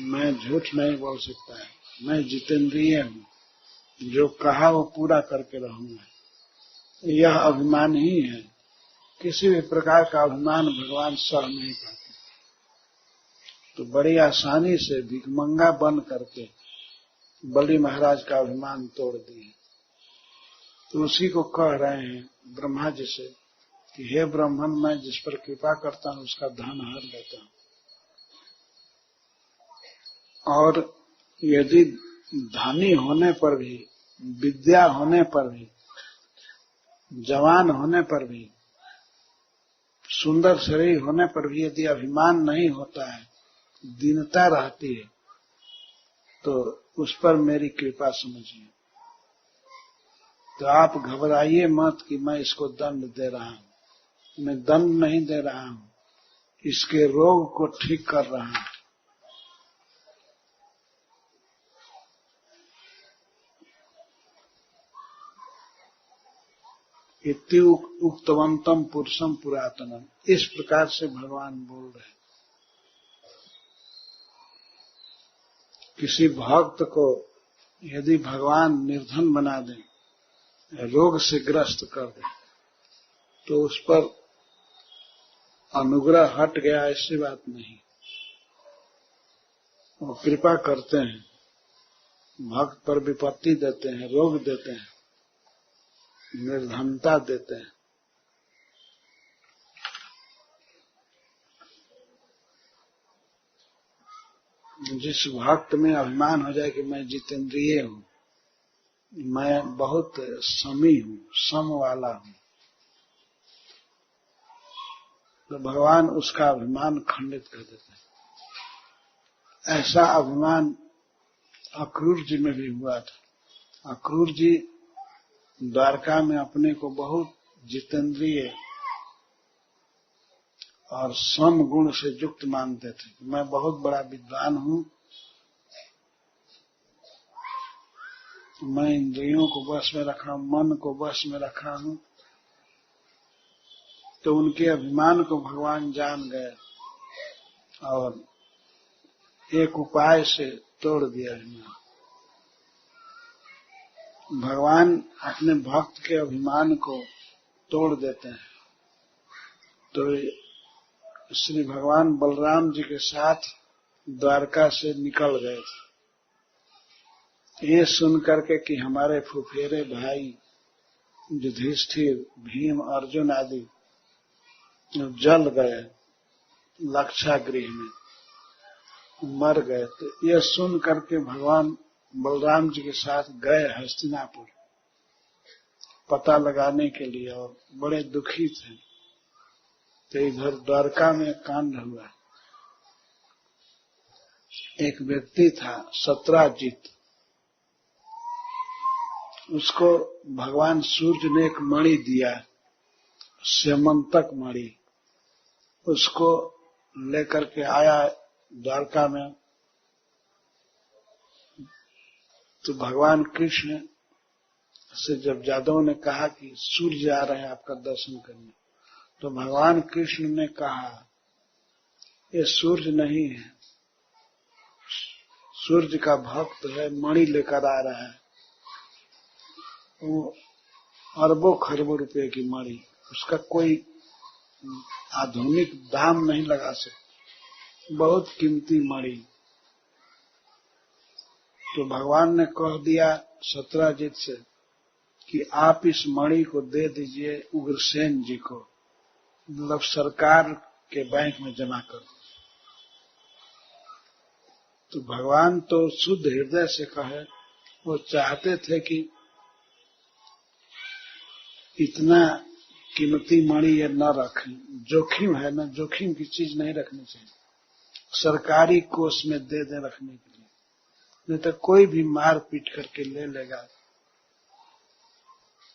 मैं झूठ नहीं बोल सकता है, मैं जितेंद्रिय हूं, जो कहा वो पूरा करके रहूंगा। यह अभिमान ही है। किसी भी प्रकार का अभिमान भगवान सह नहीं पाते। तो बड़ी आसानी से भिखमंगा बन करके बलि महाराज का अभिमान तोड़ दिए। तो उसी को कह रहे हैं ब्रह्मा जी से कि हे ब्राह्मण, मैं जिस पर कृपा करता हूं उसका धन हर लेता हूं। और यदि धनी होने पर भी, विद्या होने पर भी, जवान होने पर भी, सुंदर शरीर होने पर भी यदि अभिमान नहीं होता है, दीनता रहती है, तो उस पर मेरी कृपा समझिए। तो आप घबराइए मत कि मैं इसको दंड दे रहा हूं। मैं दंड नहीं दे रहा हूं, इसके रोग को ठीक कर रहा हूं। इति उक्तवंतम पुरुषम पुरातनम, इस प्रकार से भगवान बोल रहे। किसी भक्त को यदि भगवान निर्धन बना दें, रोग से ग्रस्त कर दें, तो उस पर अनुग्रह हट गया ऐसी बात नहीं। वो कृपा करते हैं, भक्त पर विपत्ति देते हैं, रोग देते हैं, निर्धनता देते हैं। जिस भक्त में अभिमान हो जाए कि मैं जितेंद्रिय हूं, मैं बहुत समी हूं, सम वाला हूं, तो भगवान उसका अभिमान खंडित कर देते हैं। ऐसा अभिमान अक्रूर जी में भी हुआ था। अक्रूर जी द्वारका में अपने को बहुत जितेंद्रिय और सम गुण से युक्त मानते थे। मैं बहुत बड़ा विद्वान हूं, मैं इंद्रियों को वश में रखा हूं, मन को वश में रखा हूं। तो उनके अभिमान को भगवान जान गए और एक उपाय से तोड़ दिया अभिमान। भगवान अपने भक्त के अभिमान को तोड़ देते हैं। तो श्री भगवान बलराम जी के साथ द्वारका से निकल गए थे। ये सुन करके कि हमारे फुफेरे भाई युधिष्ठिर, भीम, अर्जुन आदि जल गए लक्षागृह में, मर गए, तो ये सुन करके भगवान बलराम जी के साथ गए हस्तिनापुर पता लगाने के लिए और बड़े दुखी थे। तो इधर द्वारका में कांड हुआ। एक व्यक्ति था सत्राजित, उसको भगवान सूर्य ने एक मणि दिया, स्यमंतक मणि। उसको लेकर के आया द्वारका में। तो भगवान कृष्ण से जब यादवों ने कहा कि सूर्य आ रहे हैं आपका दर्शन करने, तो भगवान कृष्ण ने कहा ये सूर्य नहीं है, सूर्य का भक्त है, मणि लेकर आ रहा है। वो अरबों खरबों रुपए की मणि, उसका कोई आधुनिक दाम नहीं लगा सकते, बहुत कीमती मणि। तो भगवान ने कह दिया सत्राजित से कि आप इस मणि को दे दीजिए उग्रसेन जी को, मतलब सरकार के बैंक में जमा कर। तो भगवान तो शुद्ध हृदय से कहे, वो चाहते थे कि इतना कीमती मणि ये न रखें, जोखिम है ना, जोखिम की चीज नहीं रखनी चाहिए, सरकारी कोष में दे दे रखने के लिए, नहीं तो कोई भी मार पीट करके ले लेगा।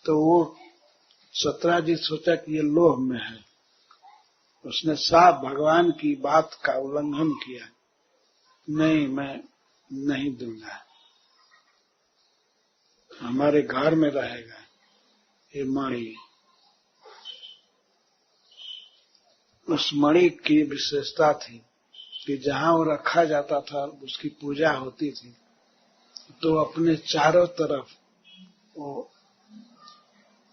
तो वो सत्राजित सोचा कि ये लोभ में है, उसने साफ भगवान की बात का उल्लंघन किया, नहीं मैं नहीं दूंगा, हमारे घर में रहेगा ये मणि। उस मणि की विशेषता थी कि जहां वो रखा जाता था, उसकी पूजा होती थी, तो अपने चारों तरफ वो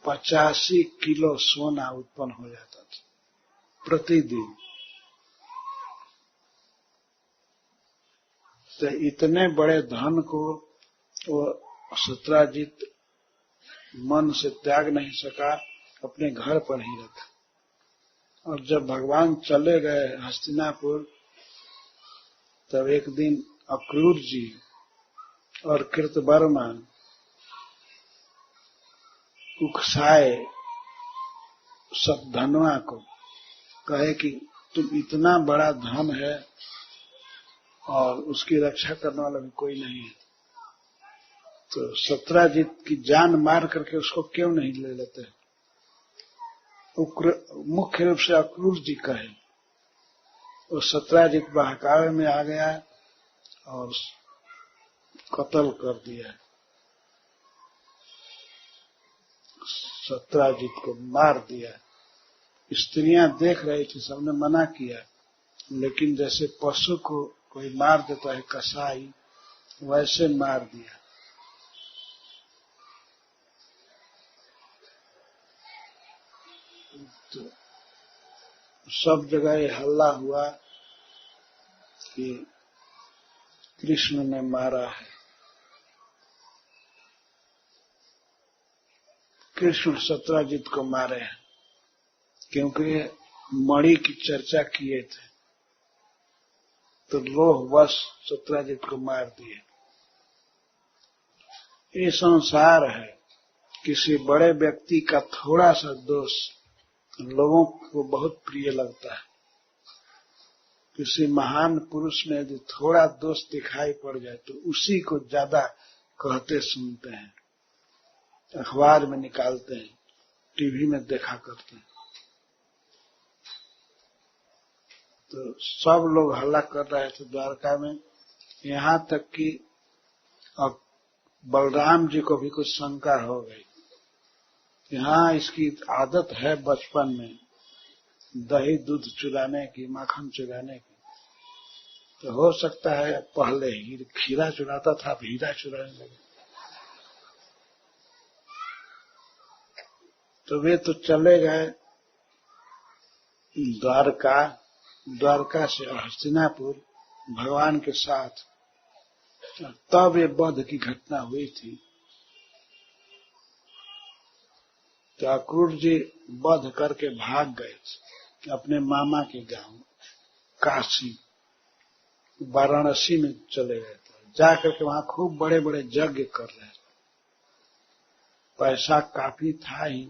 85 किलो सोना उत्पन्न हो जाता था प्रतिदिन। तो इतने बड़े धन को वो सत्राजित मन से त्याग नहीं सका, अपने घर पर ही रखा। और जब भगवान चले गए हस्तिनापुर, तब एक दिन अक्रूर जी और कृतवर्मा उकसाए सतधनवा को, कहे कि तुम इतना बड़ा धन है और उसकी रक्षा करने वाला भी कोई नहीं है, तो सत्राजित की जान मार करके उसको क्यों नहीं ले लेते। मुख्य रूप से अक्रूर जी कहे, वो सत्राजित बहकावे में आ गया और कत्ल कर दिया, सत्राजित को मार दिया। स्त्रियां देख रही थी, सबने मना किया, लेकिन जैसे पशु को कोई मार देता है कसाई, वैसे मार दिया। तो सब जगह ये हल्ला हुआ कि कृष्ण ने मारा है, कृष्ण सत्राजित को मारे हैं, क्योंकि मणि की चर्चा किए थे, तो लोभवश सत्राजित को मार दिए। ये संसार है, किसी बड़े व्यक्ति का थोड़ा सा दोष लोगों को बहुत प्रिय लगता है। किसी महान पुरुष में यदि थोड़ा दोष दिखाई पड़ जाए तो उसी को ज्यादा कहते सुनते हैं, अखबार में निकालते हैं, टीवी में देखा करते हैं। तो सब लोग हल्ला कर रहे थे द्वारका में, यहाँ तक कि अब बलराम जी को भी कुछ शंका हो गई। यहाँ इसकी आदत है बचपन में दही दूध चुराने की, माखन चुराने की, तो हो सकता है पहले खीरा चुराता था, अब हीरा चुराने लगे। तो वे तो चले गए द्वारका से हस्तिनापुर भगवान के साथ। तब ये वध की घटना हुई थी। तो अक्रूर जी वध करके भाग गए थे अपने मामा के गांव काशी, वाराणसी में चले गए थे। जाकर के वहां खूब बड़े बड़े यज्ञ कर रहे थे। पैसा काफी था ही,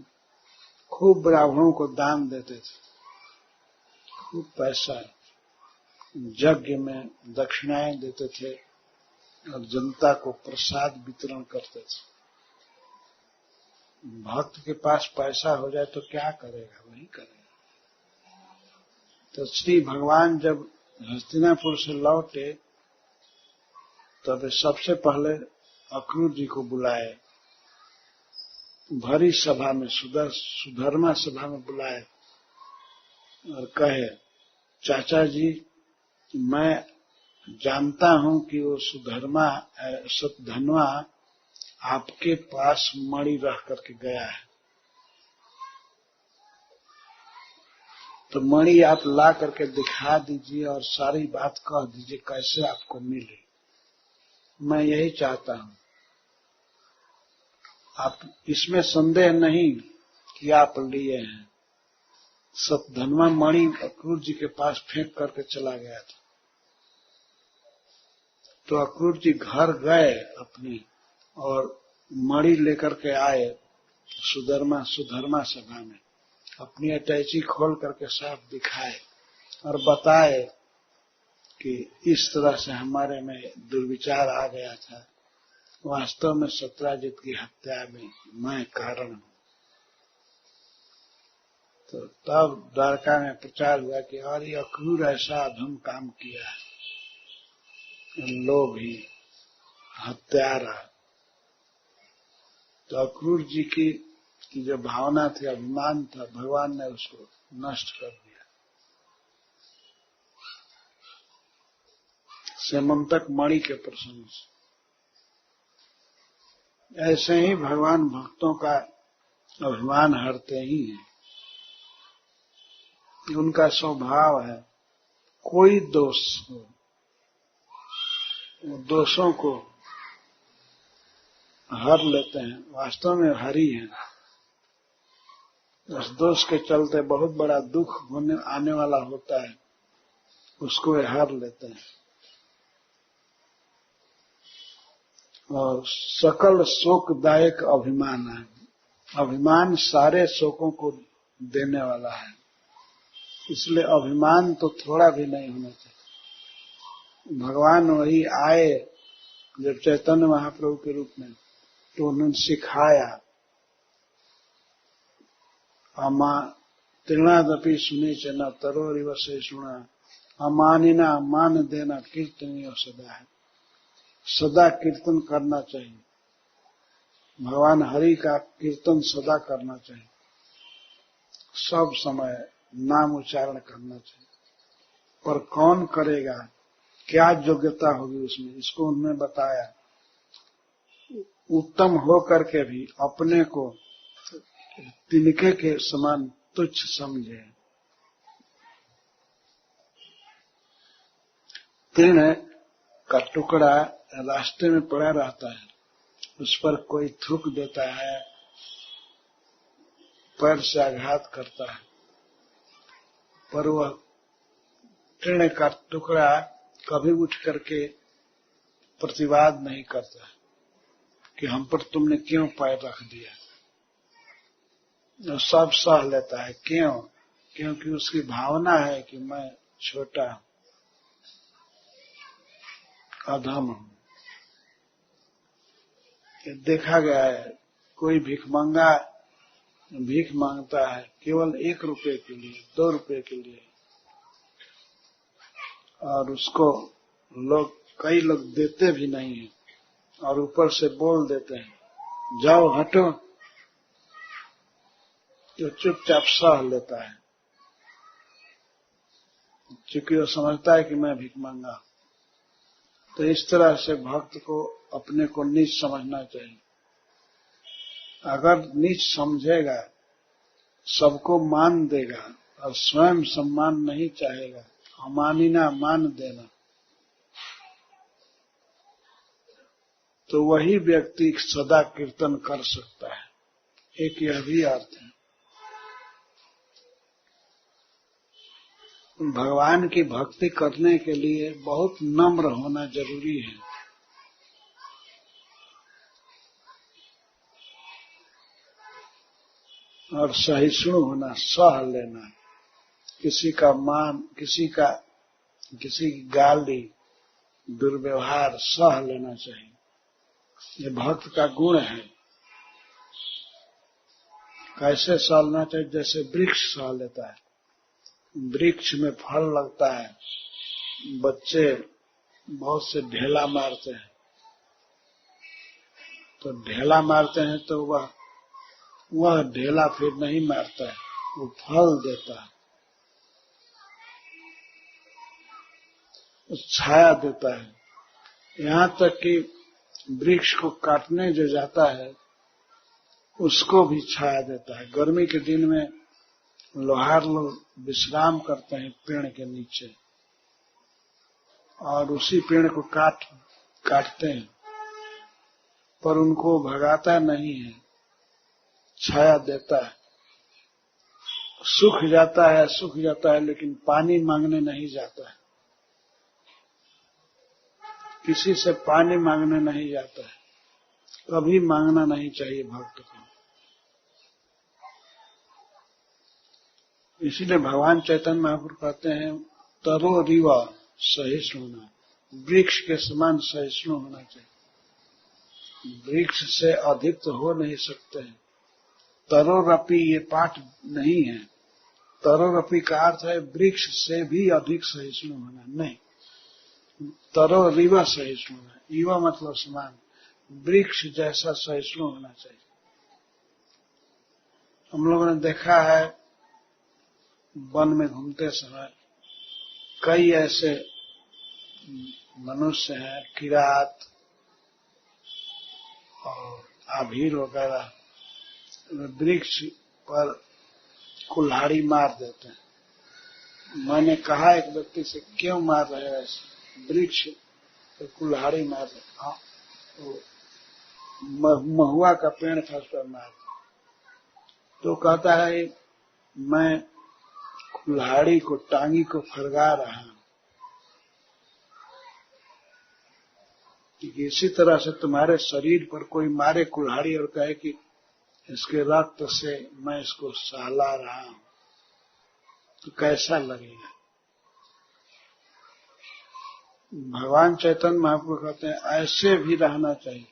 खूब ब्राह्मणों को दान देते थे, खूब पैसा यज्ञ में दक्षिणाएं देते थे और जनता को प्रसाद वितरण करते थे। भक्त के पास पैसा हो जाए तो क्या करेगा, वही करेगा। तो श्री भगवान जब हस्तिनापुर से लौटे तब सबसे पहले अक्रूर जी को बुलाए, भरी सभा में, सुधर्मा सभा में बुलाए और कहे, चाचा जी, मैं जानता हूं कि वो सतधनवा आपके पास मणि रख करके गया है, तो मणि आप ला करके दिखा दीजिए और सारी बात कह दीजिए कैसे आपको मिले। मैं यही चाहता हूं, आप इसमें संदेह नहीं कि आप लिए हैं। सतधनवा मणि अक्रूर जी के पास फेंक करके चला गया था। तो अक्रूर जी घर गए अपने और मणि लेकर के आए सुधर्मा सभा में, अपनी अटैची खोल करके साफ दिखाए और बताए कि इस तरह से हमारे में दुर्विचार आ गया था, वास्तव में सत्राजित की हत्या में मैं कारण हूं। तो तब द्वारका में प्रचार हुआ कि और ये अक्रूर ऐसा अधम काम किया है, लोभी, हत्यारा। तो अक्रूर जी की जो भावना थी, अभिमान था, भगवान ने उसको नष्ट कर दिया। सेमंतक मणि के प्रसंग से ऐसे ही भगवान भक्तों का अभिमान हरते ही हैं। उनका स्वभाव है, कोई दोष हो, वो दोषों को हर लेते हैं, वास्तव में हरी हैं। उस दोष के चलते बहुत बड़ा दुख आने वाला होता है, उसको वे हर लेते हैं। और सकल शोकदायक अभिमान है, अभिमान सारे शोकों को देने वाला है, इसलिए अभिमान तो थोड़ा भी नहीं होना चाहिए। भगवान वही आए जब चैतन्य महाप्रभु के रूप में, तो उन्होंने सिखाया, तृणादपि सुने च न तरोरिव से सुना, अमानिना मान देना कीर्तनीय सदा है। सदा कीर्तन करना चाहिए, भगवान हरि का कीर्तन सदा करना चाहिए, सब समय नाम उच्चारण करना चाहिए। पर कौन करेगा, क्या योग्यता होगी उसमें, इसको उन्होंने बताया। उत्तम हो करके भी अपने को तिनके के समान तुच्छ समझे। तृण का टुकड़ा रास्ते में पड़ा रहता है, उस पर कोई थूक देता है, पैर से आघात करता है, पर वह तृण का टुकड़ा कभी उठ करके प्रतिवाद नहीं करता है कि हम पर तुमने क्यों पैर रख दिया। सब सह लेता है। क्यों? क्योंकि उसकी भावना है कि मैं छोटा हूं, अधम हूं। देखा गया है, कोई भिखमंगा भीख मांगता है केवल 1 रुपए के लिए, 2 रुपए के लिए, और उसको कई लोग देते भी नहीं हैं और ऊपर से बोल देते हैं, जाओ हटो, तो चुपचाप सह लेता है, क्योंकि वो समझता है कि मैं भिख मांगा। तो इस तरह से भक्त को अपने को नीच समझना चाहिए। अगर नीच समझेगा, सबको मान देगा और स्वयं सम्मान नहीं चाहेगा, अमानिना मान देना, तो वही व्यक्ति सदा कीर्तन कर सकता है। एक यह भी अर्थ है। भगवान की भक्ति करने के लिए बहुत नम्र होना जरूरी है। और सहिष्णु होना, सह लेना, किसी का मान, किसी की गाली, दुर्व्यवहार सह लेना चाहिए। ये भक्त का गुण है। कैसे सहना चाहिए? जैसे वृक्ष सह लेता है। वृक्ष में फल लगता है, बच्चे बहुत से ढेला मारते हैं, तो ढेला मारते हैं तो वह ढेला फिर नहीं मारता है, वो फल देता है, छाया देता है। यहाँ तक कि वृक्ष को काटने जो जाता है उसको भी छाया देता है। गर्मी के दिन में लोहार लोग विश्राम करते हैं पेड़ के नीचे और उसी पेड़ को काटते हैं, पर उनको भगाता नहीं है, छाया देता है। सूख जाता है लेकिन पानी मांगने नहीं जाता है, किसी से पानी मांगने नहीं जाता है। कभी मांगना नहीं चाहिए भक्त को। इसीलिए भगवान चैतन्य महाप्रभु कहते हैं, तरो रिवा सहिष्णु होना, वृक्ष के समान सहिष्णु होना चाहिए। वृक्ष से अधिक तो हो नहीं सकते हैं। तरोरपि ये पाठ नहीं है। तरोरपि का अर्थ है वृक्ष से भी अधिक सहिष्णु होना, नहीं। तरो रिवा सहिष्णु होना, युवा मतलब समान, वृक्ष जैसा सहिष्णु होना चाहिए। हम लोगों ने देखा है वन में घूमते समय कई ऐसे मनुष्य हैं, किरात और आभीर वगैरह, वृक्ष पर कुल्हाड़ी मार देते हैं। मैंने कहा एक व्यक्ति से, क्यों मार रहे हैं ऐसे? वृक्ष पर कुल्हाड़ी मार रहे। हाँ, तो महुआ का पेड़ था उस पर मार। तो कहता है, मैं कुल्हाड़ी को, टांगी को फरगा रहा हूं। इसी तरह से तुम्हारे शरीर पर कोई मारे कुल्हाड़ी और कहे कि इसके रक्त से मैं इसको सहला रहा हूं, तो कैसा लगेगा? भगवान चैतन्य महाप्रभु कहते हैं ऐसे भी रहना चाहिए।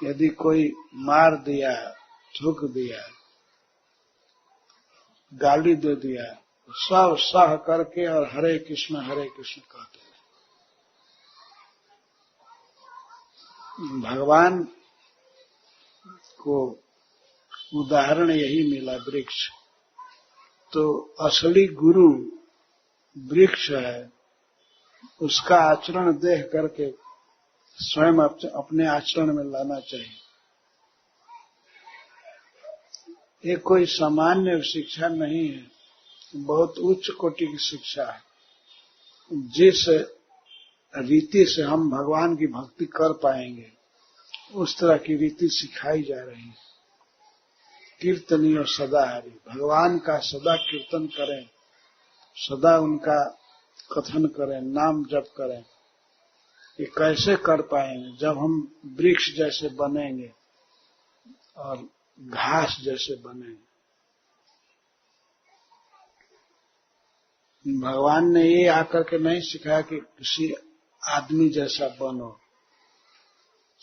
यदि कोई मार दिया, थूक दिया, गाली दे दिया, सब सह करके और हरे कृष्ण कहते हैं। भगवान को उदाहरण यही मिला, वृक्ष। तो असली गुरु वृक्ष है, उसका आचरण देख करके स्वयं अपने आचरण में लाना चाहिए। ये कोई सामान्य शिक्षा नहीं है, बहुत उच्च कोटि की शिक्षा है। जिस रीति से हम भगवान की भक्ति कर पाएंगे उस तरह की रीति सिखाई जा रही है। कीर्तनीय सदा हरि, भगवान का सदा कीर्तन करें, सदा उनका कथन करें, नाम जप करें। ये कैसे कर पाएंगे? जब हम वृक्ष जैसे बनेंगे और घास जैसे बनेंगे। भगवान ने ये आकर के नहीं सिखाया कि किसी आदमी जैसा बनो,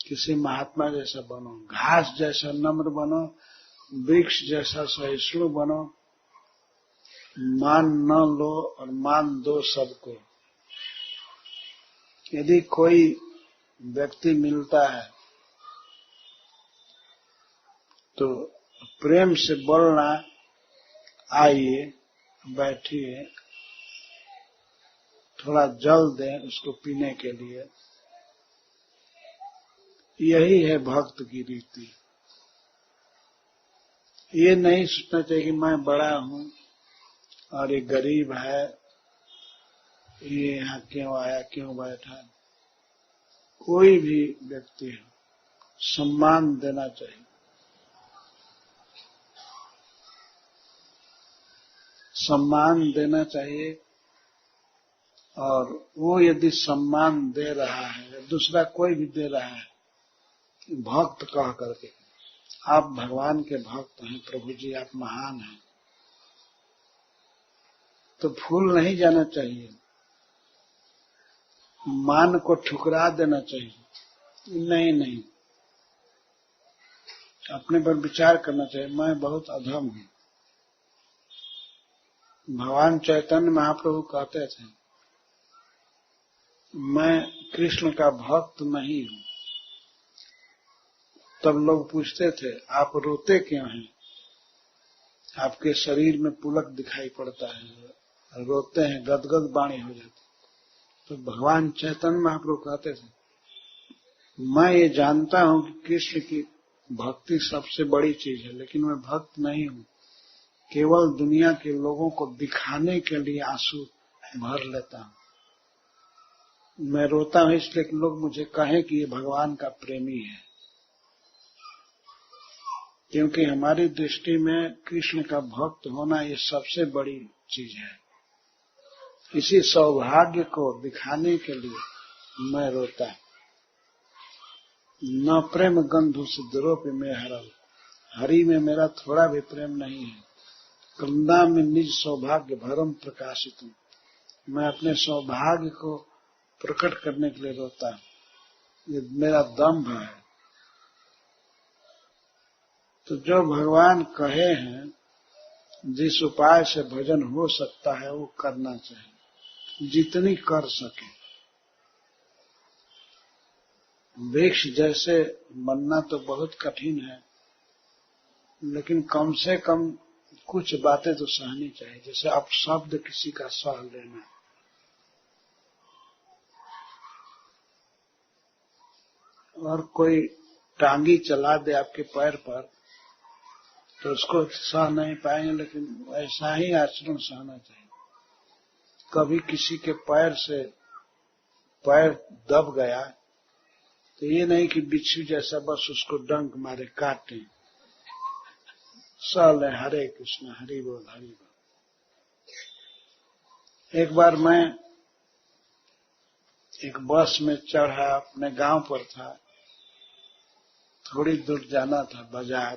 किसी महात्मा जैसा बनो, घास जैसा नम्र बनो, वृक्ष जैसा सहिष्णु बनो, मान न लो और मान दो सबको। यदि कोई व्यक्ति मिलता है तो प्रेम से बोलना, आइए बैठिए, थोड़ा जल दें उसको पीने के लिए, यही है भक्त की रीति। ये नहीं सोचना चाहिए कि मैं बड़ा हूं और ये गरीब है, ये यहाँ क्यों आया, क्यों बैठा। कोई भी व्यक्ति है, सम्मान देना चाहिए। सम्मान देना चाहिए, और वो यदि सम्मान दे रहा है, दूसरा कोई भी दे रहा है, भक्त कह करके, आप भगवान के भक्त हैं, प्रभु जी आप महान हैं, तो भूल नहीं जाना चाहिए, मान को ठुकरा देना चाहिए। नहीं, अपने पर विचार करना चाहिए, मैं बहुत अधम हूं। भगवान चैतन्य महाप्रभु कहते थे, मैं कृष्ण का भक्त नहीं हूं। तब लोग पूछते थे, आप रोते क्यों हैं, आपके शरीर में पुलक दिखाई पड़ता है, रोते हैं, गदगद वाणी हो जाती। तो भगवान चैतन्य महाप्रभु कहते थे, मैं ये जानता हूं कि कृष्ण की भक्ति सबसे बड़ी चीज है, लेकिन मैं भक्त नहीं हूं, केवल दुनिया के लोगों को दिखाने के लिए आंसू भर लेता हूं। मैं रोता हूं इसलिए कि लोग मुझे कहें कि ये भगवान का प्रेमी है, क्योंकि हमारी दृष्टि में कृष्ण का भक्त होना ये सबसे बड़ी चीज है। इसी सौभाग्य को दिखाने के लिए मैं रोता हूं। न प्रेम गंधु सिद्धरोपि में हरल, हरि में मेरा थोड़ा भी प्रेम नहीं है। कंदा में निज सौभाग्य भरम प्रकाशित हूं, मैं अपने सौभाग्य को प्रकट करने के लिए रोता हूं, ये मेरा दम्भ है। तो जो भगवान कहे हैं, जिस उपाय से भजन हो सकता है वो करना चाहिए, जितनी कर सके। वृक्ष जैसे बनना तो बहुत कठिन है, लेकिन कम से कम कुछ बातें तो सहनी चाहिए, जैसे अपशब्द किसी का सह लेना। और कोई टांगी चला दे आपके पैर पर तो उसको सह नहीं पाएंगे, लेकिन ऐसा ही आचरण सहना चाहिए। कभी किसी के पैर से पैर दब गया तो ये नहीं कि बिच्छू जैसा बस उसको डंक मारे, काटे, सह ले, हरे कृष्ण हरि बोल हरि बोल। एक बार मैं एक बस में चढ़ा, अपने गांव पर था, थोड़ी दूर जाना था बाजार।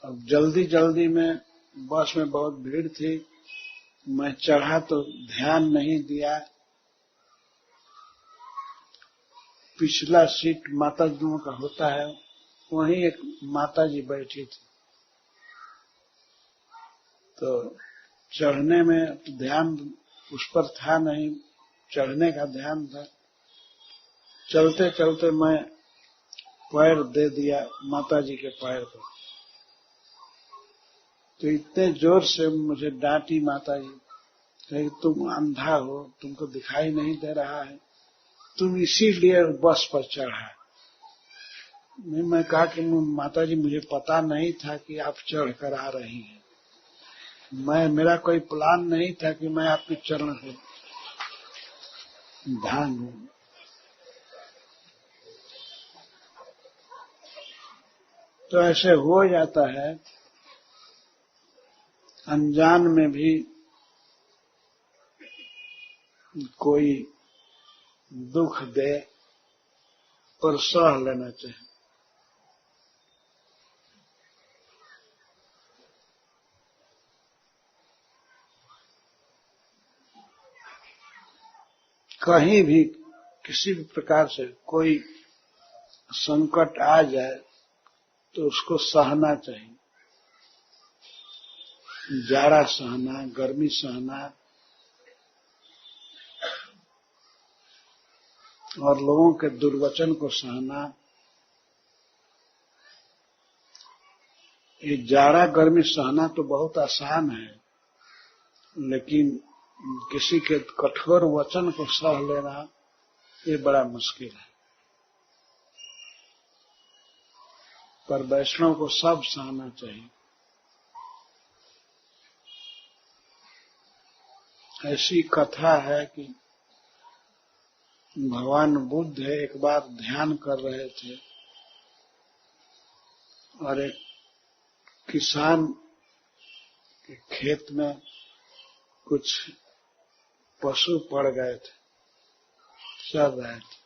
अब जल्दी जल्दी में बस में बहुत भीड़ थी, मैं चढ़ा तो ध्यान नहीं दिया, पिछला सीट माता जी का होता है, वहीं एक माता जी बैठी थी, तो चढ़ने में तो ध्यान उस पर था नहीं, चढ़ने का ध्यान था। चलते चलते मैं पैर दे दिया माता जी के पैर पर, तो इतने जोर से मुझे डांटी माता जी, कही तुम अंधा हो, तुमको दिखाई नहीं दे रहा है, तुम इसीलिए बस पर चढ़ा। मैं कहा कि माता जी मुझे पता नहीं था कि आप चढ़ कर आ रही हैं, मेरा कोई प्लान नहीं था कि मैं आपके चरण को भांगूं। तो ऐसे हो जाता है, अनजान में भी कोई दुख दे पर सह लेना चाहिए। कहीं भी किसी भी प्रकार से कोई संकट आ जाए तो उसको सहना चाहिए। जाड़ा सहना, गर्मी सहना, और लोगों के दुर्वचन को सहना, ये जाड़ा गर्मी सहना तो बहुत आसान है, लेकिन किसी के कठोर वचन को सह लेना ये बड़ा मुश्किल है। पर वैष्णव को सब सहना चाहिए। ऐसी कथा है कि भगवान बुद्ध एक बार ध्यान कर रहे थे और एक किसान के खेत में कुछ पशु पड़ गए थे, चल रहे थे।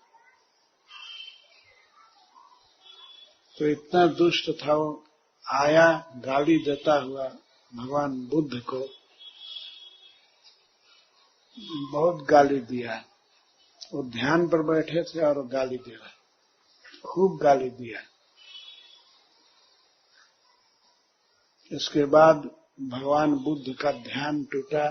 तो इतना दुष्ट था वो, आया गाली देता हुआ भगवान बुद्ध को, बहुत गाली दिया। वो ध्यान पर बैठे थे और गाली दे रहे, खूब गाली दिया। इसके बाद भगवान बुद्ध का ध्यान टूटा।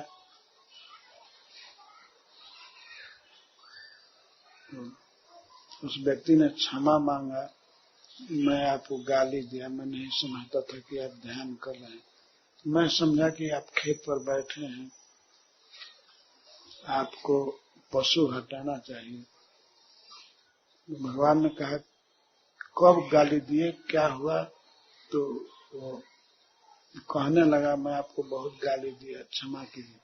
उस व्यक्ति ने क्षमा मांगा, मैं आपको गाली दिया, मैं नहीं समझता था कि आप ध्यान कर रहे हैं, मैं समझा कि आप खेत पर बैठे हैं, आपको पशु हटाना चाहिए। भगवान ने कहा कब गाली दिए, क्या हुआ? तो वो कहने लगा मैं आपको बहुत गाली दिया, क्षमा कीजिए।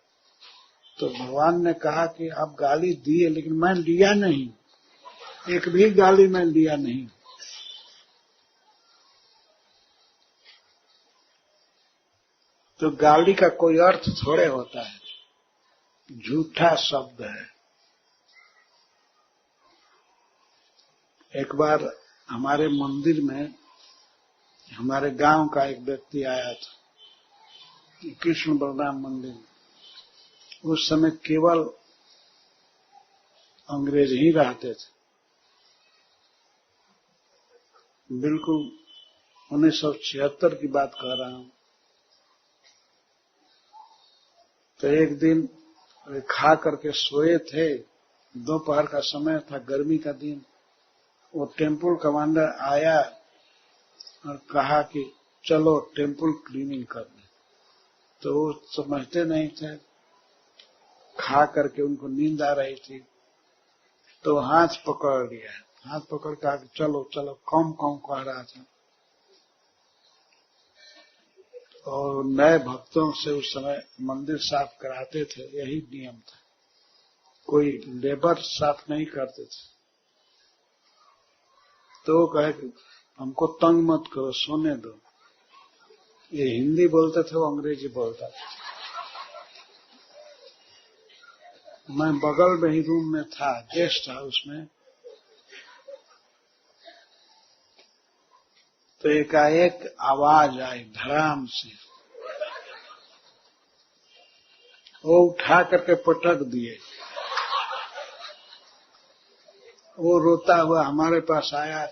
तो भगवान ने कहा कि आप गाली दिए लेकिन मैं लिया नहीं, एक भी गाली मैं लिया नहीं। तो गाली का कोई अर्थ थोड़े होता है, झूठा शब्द है। एक बार हमारे मंदिर में, हमारे गांव का एक व्यक्ति आया था, कृष्ण बलराम मंदिर। उस समय केवल अंग्रेज ही रहते थे, बिल्कुल 1976 की बात कह रहा हूं। तो एक दिन खा करके सोए थे, दोपहर का समय था, गर्मी का दिन। वो टेम्पल कमांडर आया और कहा कि चलो टेम्पल क्लीनिंग कर दें। तो वो समझते नहीं थे, खा करके उनको नींद आ रही थी, तो हाथ पकड़ लिया, हाथ पकड़ कहा कि चलो चलो, कम कम कह रहा था। और नए भक्तों से उस समय मंदिर साफ कराते थे, यही नियम था, कोई लेबर साफ नहीं करते थे। तो वो कहे कि हमको तंग मत करो, सोने दो। ये हिंदी बोलते थे, वो अंग्रेजी बोलता था। मैं बगल में ही रूम में था, गेस्ट हाउस में। तो एकाएक आवाज आई धड़ाम से, वो उठा करके पटक दिए। वो रोता हुआ हमारे पास आया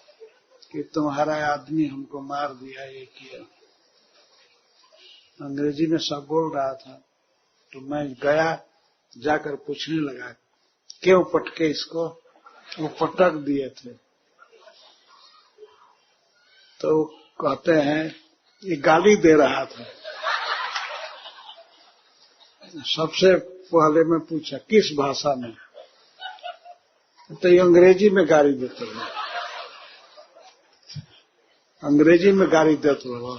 कि तुम्हारा आदमी हमको मार दिया, ये किया। अंग्रेजी में सब बोल रहा था। तो मैं गया, जाकर पूछने लगा क्यों पटके इसको? वो पटक दिए थे। तो कहते हैं ये गाली दे रहा था। सबसे पहले मैं पूछा किस भाषा में? तो ये अंग्रेजी में गाली देते हो, अंग्रेजी में गाली देते हो।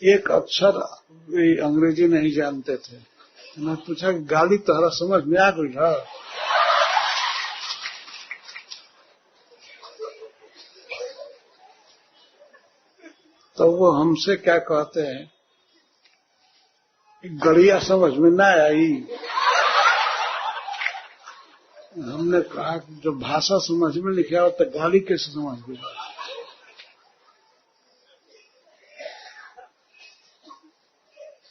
एक अक्षर अंग्रेजी नहीं जानते थे। मैं पूछा गाली तोहरा समझ में आ गई है? तो वो हमसे क्या कहते हैं, गड़िया समझ में ना आई। हमने कहा कि जो भाषा समझ में लिखा हो तो गाली कैसे समझ में?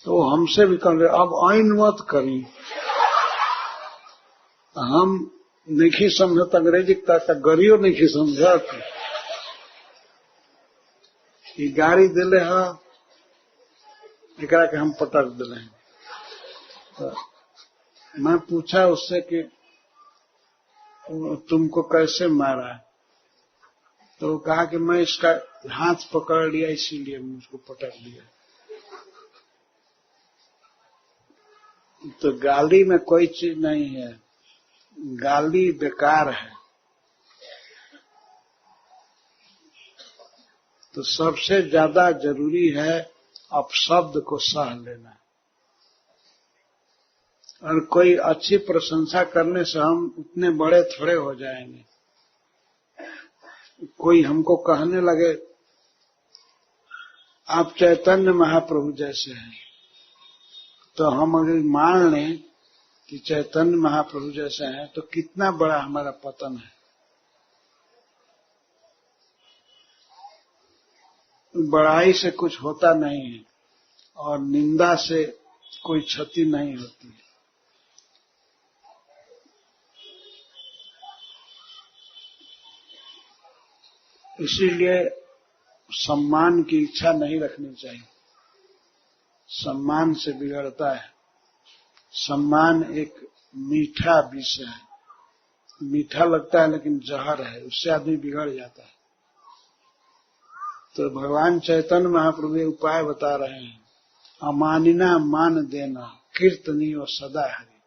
तो हमसे भी कह रहे अब आइन मत करी, हम नहीं समझत अंग्रेजी तक गरियो नहीं समझत। ये गाड़ी दिले है, एकरा के हम पटक दिले हैं। मैं पूछा उससे कि तुमको कैसे मारा, तो कहा कि मैं इसका हाथ पकड़ लिया इसीलिए मुझको पटक दिया। तो गाली में कोई चीज नहीं है, गाली बेकार है। तो सबसे ज्यादा जरूरी है अपशब्द को सह लेना। और कोई अच्छी प्रशंसा करने से हम उतने बड़े थोड़े हो जाएंगे। कोई हमको कहने लगे आप चैतन्य महाप्रभु जैसे हैं, तो हम अगर मान लें कि चैतन्य महाप्रभु जैसे हैं तो कितना बड़ा हमारा पतन है। बड़ाई से कुछ होता नहीं है और निंदा से कोई क्षति नहीं होती है। इसीलिए सम्मान की इच्छा नहीं रखनी चाहिए। सम्मान से बिगड़ता है। सम्मान एक मीठा विषय है, मीठा लगता है लेकिन जहर है, उससे आदमी बिगड़ जाता है। तो भगवान चैतन्य महाप्रभु ये उपाय बता रहे हैं, अमानिना मान देना, कीर्तनीय सदा हरि।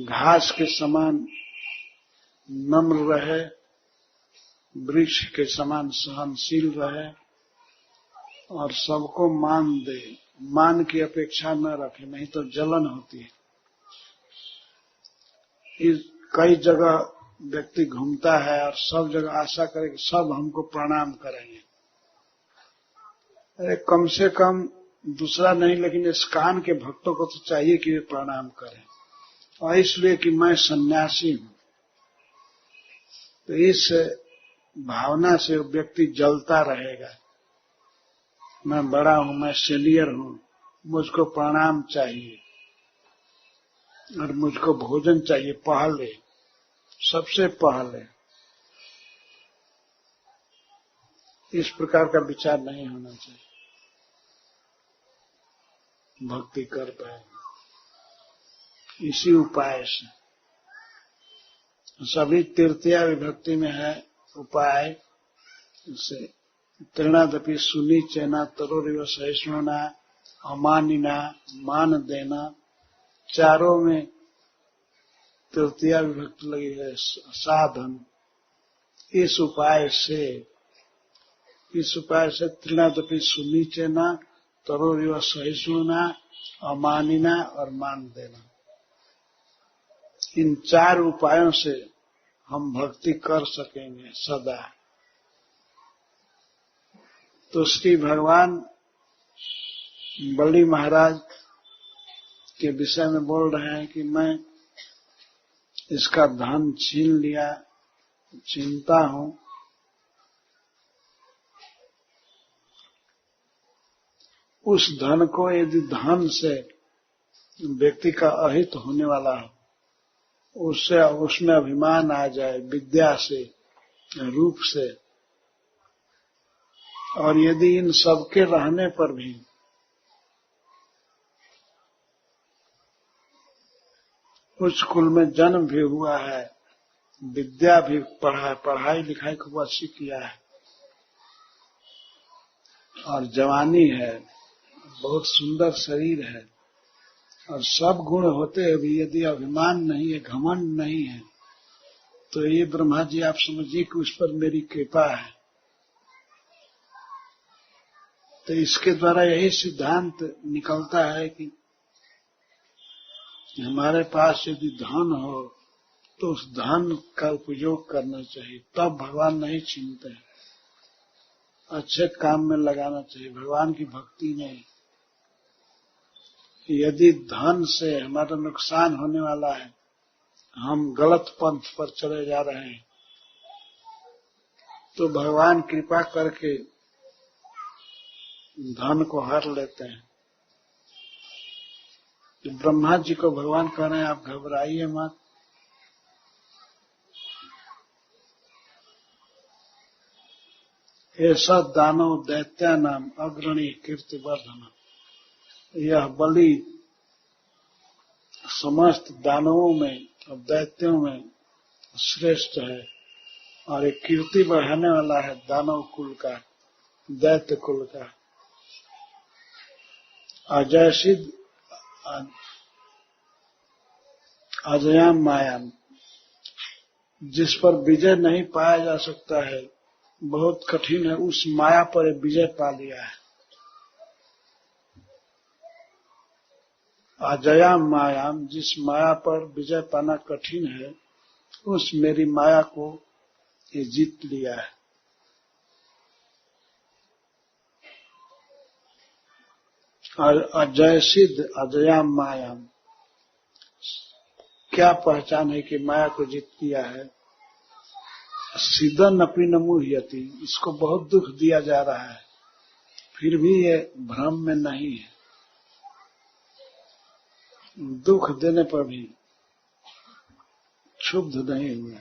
घास के समान नम्र रहे, वृक्ष के समान सहनशील रहे और सबको मान दे। मान की अपेक्षा न रखे, नहीं तो जलन होती है। कई जगह व्यक्ति घूमता है और सब जगह आशा करे कि सब हमको प्रणाम करेंगे। अरे कम से कम दूसरा नहीं, लेकिन इस कान के भक्तों को तो चाहिए कि वे प्रणाम करें। और इसलिए कि मैं सन्यासी हूं, तो इस भावना से व्यक्ति जलता रहेगा। मैं बड़ा हूं, मैं सीनियर हूं, मुझको प्रणाम चाहिए और मुझको भोजन चाहिए पहले, सबसे पहले। इस प्रकार का विचार नहीं होना चाहिए। भक्ति कर पाए इसी उपाय से। सभी तृतीया विभक्ति में है उपाय से तृणादपि सुनी चेना तरोरिव सहिष्णुना अमानिना मान देना, चारों में तृतीया विभक्ति लगी है। साधन इस उपाय से तृणादपि सुनी चेना तरोरिव सहिष्णुना अमानिना और मान देना, इन चार उपायों से हम भक्ति कर सकेंगे सदा। तो श्री भगवान बलि महाराज के विषय में बोल रहे हैं कि मैं इसका धन छीन लिया, छीनता हूं। उस धन को यदि धन से व्यक्ति का अहित होने वाला हो, उससे उसमें अभिमान आ जाए, विद्या से, रूप से, और यदि इन सबके रहने पर भी उच्च कुल में जन्म भी हुआ है, विद्या भी पढ़ाई लिखाई खूब अच्छी किया है और जवानी है, बहुत सुंदर शरीर है और सब गुण होते हैं भी, यदि अभिमान नहीं है, घमंड नहीं है, तो ये ब्रह्मा जी आप समझिए कि उस पर मेरी कृपा है। तो इसके द्वारा यही सिद्धांत निकलता है कि हमारे पास यदि धन हो तो उस धन का उपयोग करना चाहिए, तब भगवान नहीं छीनते हैं। अच्छे काम में लगाना चाहिए, भगवान की भक्ति में। यदि धन से हमारा नुकसान होने वाला है, हम गलत पंथ पर चले जा रहे हैं, तो भगवान कृपा करके धन को हर लेते हैं। तो ब्रह्मा जी को भगवान कह रहे हैं आप घबराइए मत, ऐसा दानव दैत्या नाम अग्रणी कीर्तिवर्धन। यह बलि समस्त दानवों में और दैत्यों में श्रेष्ठ है और एक कीर्ति बढ़ाने वाला है दानव कुल का, दैत्य कुल का। अजयसिद्ध अजयाम मायाम, जिस पर विजय नहीं पाया जा सकता है, बहुत कठिन है, उस माया पर विजय पा लिया है। अजयाम मायाम, जिस माया पर विजय पाना कठिन है, उस मेरी माया को ये जीत लिया है। और अजय सिद्ध अजयाम मायाम, क्या पहचान है कि माया को जीत लिया है। सिद्धन अपनी नमुह्यति, इसको बहुत दुख दिया जा रहा है, फिर भी ये भ्रम में नहीं है। दुख देने पर भी क्षुब्ध नहीं हुआ।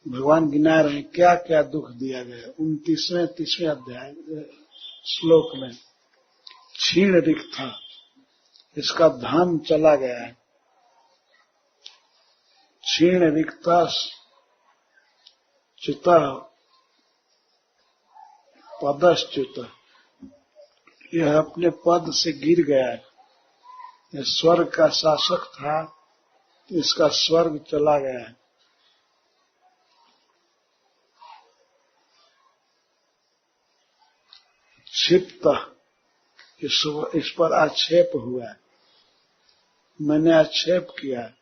भगवान गिना रहे हैं क्या क्या दुख दिया गया। 29वें अध्याय श्लोक में क्षीण रिक्था, इसका धन चला गया है। क्षीण रिक्ता च्युत पदश्च्युत, यह अपने पद से गिर गया है। यह स्वर्ग का शासक था, इसका स्वर्ग चला गया है। क्षिप्त, इस पर आक्षेप हुआ है। मैंने आक्षेप किया,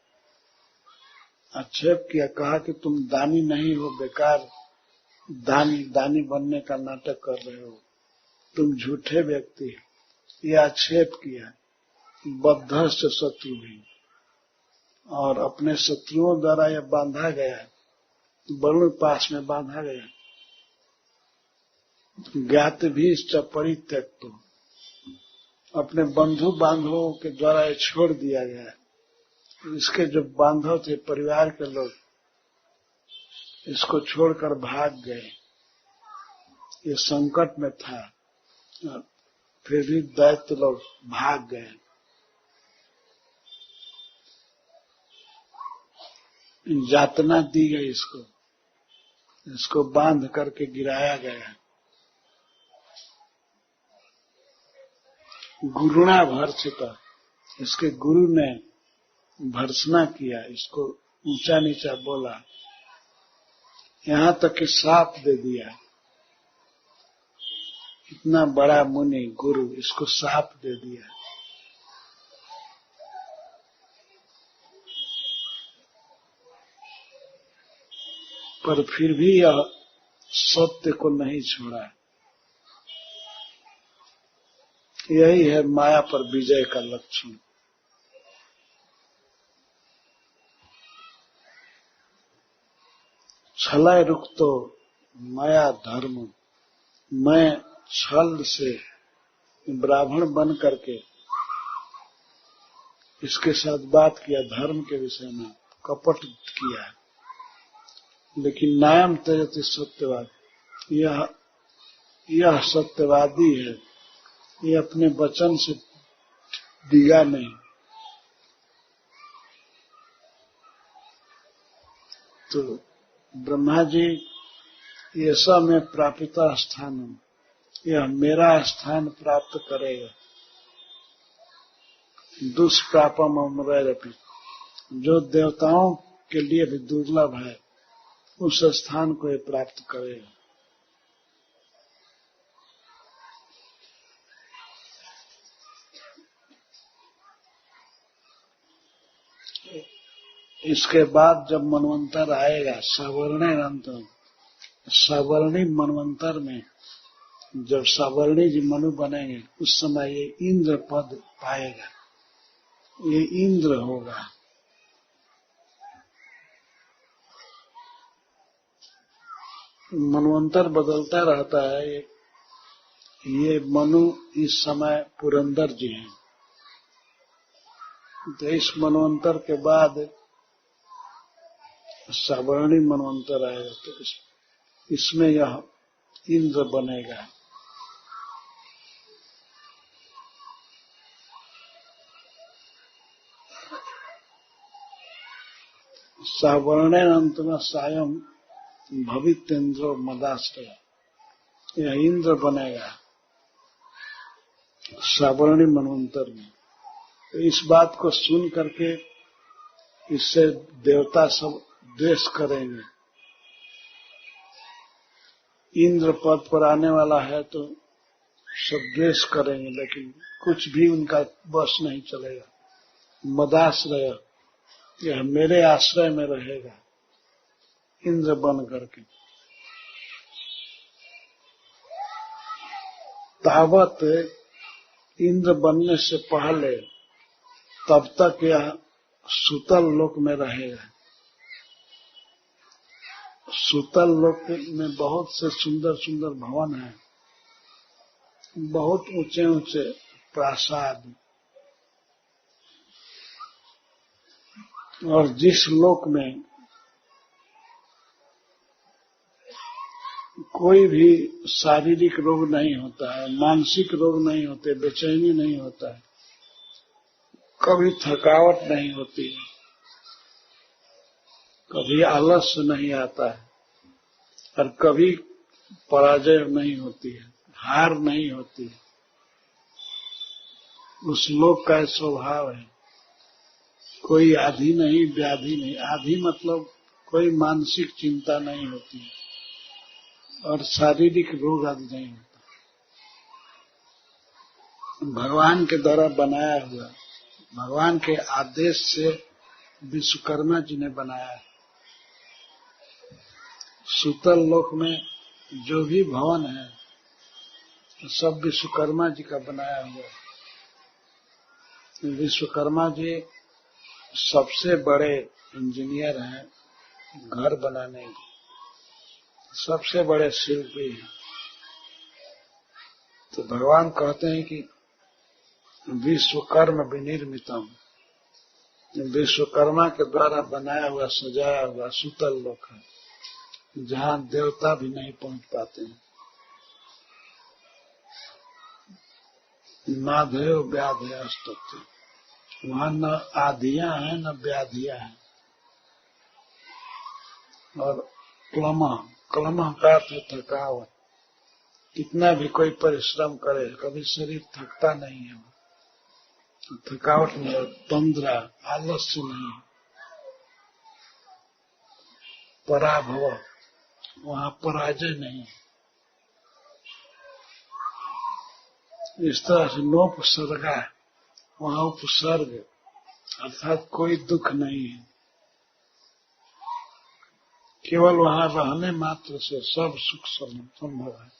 कहा कि तुम दानी नहीं हो, बेकार दानी बनने का नाटक कर रहे हो, तुम झूठे व्यक्ति हो। यह आक्षेप किया। बद्धश्च शत्रु भी, और अपने शत्रुओं द्वारा यह बांधा गया है, वरुण पास में बांधा गया। ज्ञात भी परित्यक्तो, अपने बंधु बांधवों के द्वारा ये छोड़ दिया गया है। इसके जो बांधव थे, परिवार के लोग, इसको छोड़कर भाग गए। ये संकट में था, फिर भी दैत्य लोग भाग गए। यातना दी गई, इसको बांध करके गिराया गया। गुरुणा भर्त्सिता, इसके गुरु ने भर्त्सना किया, इसको ऊंचा नीचा बोला, यहां तक कि श्राप दे दिया। इतना बड़ा मुनि गुरु, इसको श्राप दे दिया। पर फिर भी यह सत्य को नहीं छोड़ा। यही है माया पर विजय का लक्षण। छलय रुक्तो माया धर्म, मैं छल से ब्राह्मण बन करके इसके साथ बात किया, धर्म के विषय में कपट किया। लेकिन नायम त्यजति सत्यवाद, यह सत्यवादी है, ये अपने वचन से दिया नहीं। तो ब्रह्मा जी, ये सब में प्रापिता स्थानम, यह मेरा स्थान प्राप्त करेगा। दुष्प्रापम अमरैरपि, जो देवताओं के लिए भी दुर्लभ है, उस स्थान को ये प्राप्त करेगा। इसके बाद जब मनवंतर आएगा, सवर्णी मनवंतर में जब सवर्णी जी मनु बनेंगे, उस समय ये इंद्र पद पाएगा, ये इंद्र होगा। मनवंतर बदलता रहता है। ये मनु इस समय पुरंदर जी हैं। तो इस मनवंतर के बाद सवर्णी मनवंतर आएगा, तो इसमें यह इंद्र बनेगा। सावर्णेन अंतम सायं भवितेन्द्रो मदाश्रय। यह इंद्र बनेगा सावर्णी मनवंतर में। तो इस बात को सुन करके इससे देवता सब द्वेष करेंगे। इंद्र पद पर आने वाला है तो सब द्वेष करेंगे, लेकिन कुछ भी उनका बस नहीं चलेगा। मदाश्रय, यह मेरे आश्रय में रहेगा इंद्र बन करके। तावत इंद्र बनने से पहले तब तक यह सुतल लोक में रहेगा। सुतल लोक में बहुत से सुंदर सुंदर भवन हैं, बहुत ऊंचे ऊंचे प्रासाद, और जिस लोक में कोई भी शारीरिक रोग नहीं होता है, मानसिक रोग नहीं होते, बेचैनी नहीं होता है, कभी थकावट नहीं होती, कभी आलस्य नहीं आता है, और कभी पराजय नहीं होती है, हार नहीं होती है। उस लोक का स्वभाव है। कोई आधि नहीं, व्याधि नहीं। आधि मतलब कोई मानसिक चिंता नहीं होती और शारीरिक रोग आदि नहीं होता। भगवान के द्वारा बनाया हुआ, भगवान के आदेश से विश्वकर्मा जी ने बनाया है। सुतल लोक में जो भी भवन है सब विश्वकर्मा जी का बनाया हुआ है। विश्वकर्मा जी सबसे बड़े इंजीनियर हैं घर बनाने के, सबसे बड़े शिल्पी हैं। तो भगवान कहते हैं कि विश्वकर्म विनिर्मितम, विश्वकर्मा के द्वारा बनाया हुआ सजाया हुआ सुतल लोक है, जहां देवता भी नहीं पहुंच पाते हैं। नाधयो व्याधयस्तु, वहां न आधियां हैं न व्याधियां हैं। और क्लमः का अर्थ थकावट, कितना भी कोई परिश्रम करे कभी शरीर थकता नहीं है, थकावट नहीं, तंद्रा आलस्य नहीं, पराभव, वहां पराजय नहीं। इस तरह से नोपसर्गा, वहां उपसर्ग अर्थात कोई दुख नहीं है, केवल वहां रहने मात्र से सब सुख संभव है।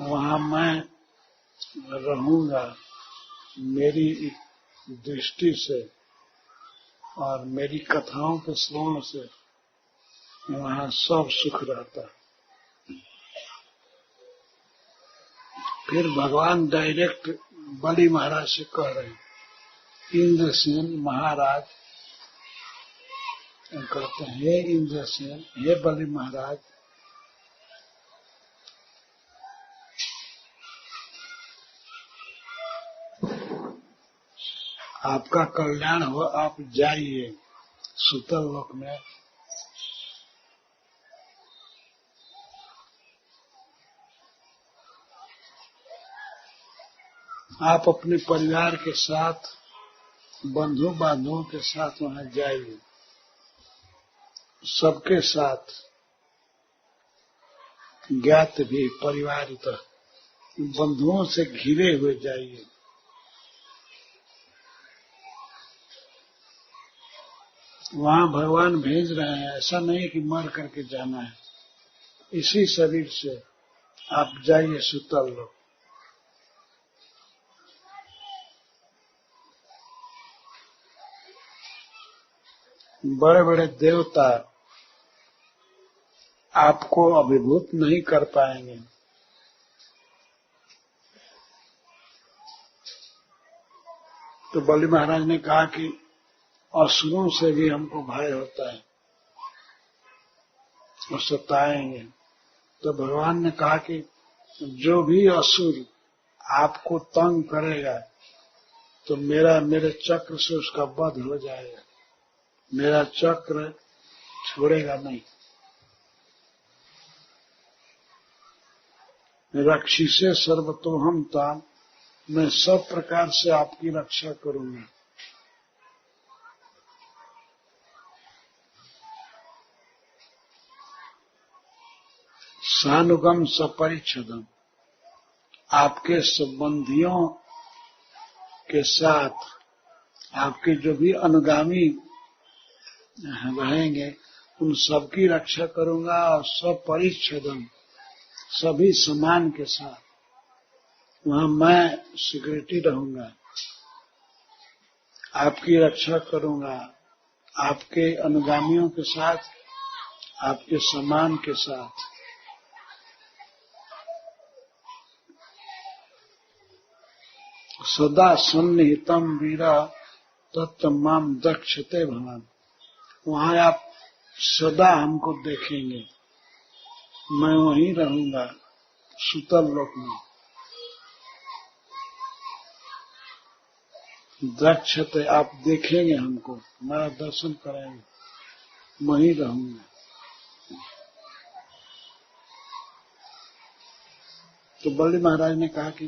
वहां मैं रहूंगा, मेरी दृष्टि से और मेरी कथाओं के श्रवण से वहां सब सुख रहता है। फिर भगवान डायरेक्ट बलि महाराज से कह रहे हैं, इंद्रसेन महाराज कहते हैं, हे इंद्रसेन, हे बलि महाराज, आपका कल्याण हो, आप जाइए सुतल लोक में। आप अपने परिवार के साथ, बंधु बांधवों के साथ वहां जाइए, सबके साथ, ज्ञात भी परिवारित बंधुओं से घिरे हुए जाइए। वहां भगवान भेज रहे हैं, ऐसा नहीं कि मर करके जाना है। इसी शरीर से आप जाइए सुतल लोक। बड़े बड़े देवता आपको अभिभूत नहीं कर पाएंगे। तो बलि महाराज ने कहा कि असुरों से भी हमको भय होता है, वो सताएंगे। तो भगवान ने कहा कि जो भी असुर आपको तंग करेगा तो मेरे चक्र से उसका वध हो जाएगा। मेरा चक्र छोड़ेगा नहीं। रक्षिसे सर्वतोहम ताम, मैं सब प्रकार से आपकी रक्षा करूंगा। सानुगम सपरिच्छदम, आपके संबंधियों के साथ आपके जो भी अनुगामी रहेंगे उन सबकी रक्षा करूंगा। और सपरिच्छदम, सभी समान के साथ वहां मैं सिक्योरिटी रहूंगा, आपकी रक्षा करूंगा। आपके अनुगामियों के साथ, आपके समान के साथ। सदा सन्निहितम वीरा तत्व माम दक्षते भगवान, वहां आप सदा हमको देखेंगे। मैं वहीं रहूंगा सुतल लोक में। दक्षते, आप देखेंगे हमको, हमारा दर्शन करेंगे, वहीं रहूंगा। तो बलि महाराज ने कहा कि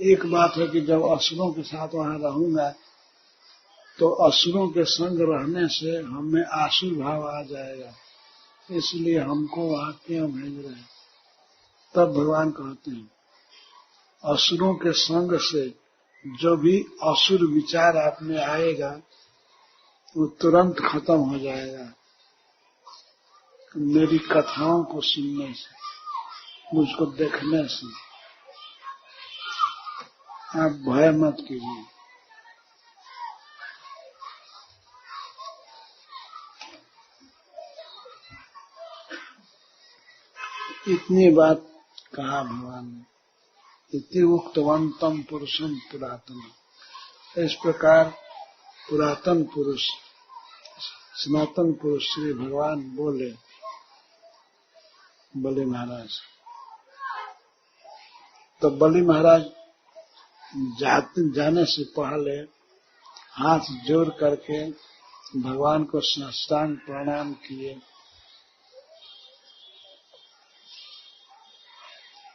एक बात है कि जब असुरों के साथ वहां रहूंगा तो असुरों के संग रहने से हमें आसुर भाव आ जाएगा, इसलिए हमको वहां क्यों भेज रहे हैं। तब भगवान कहते हैं असुरों के संग से जो भी असुर विचार आप में आएगा वो तुरंत खत्म हो जाएगा मेरी कथाओं को सुनने से, मुझको देखने से। आप भय मत कीजिए। इतनी बात कहा भगवान ने। इति उक्तवंतम पुरुषम पुरातन, इस प्रकार पुरातन पुरुष सनातन पुरुष श्री भगवान बोले बलि महाराज। तो बलि महाराज जाने से पहले हाथ जोड़ करके भगवान को साष्टांग प्रणाम किए।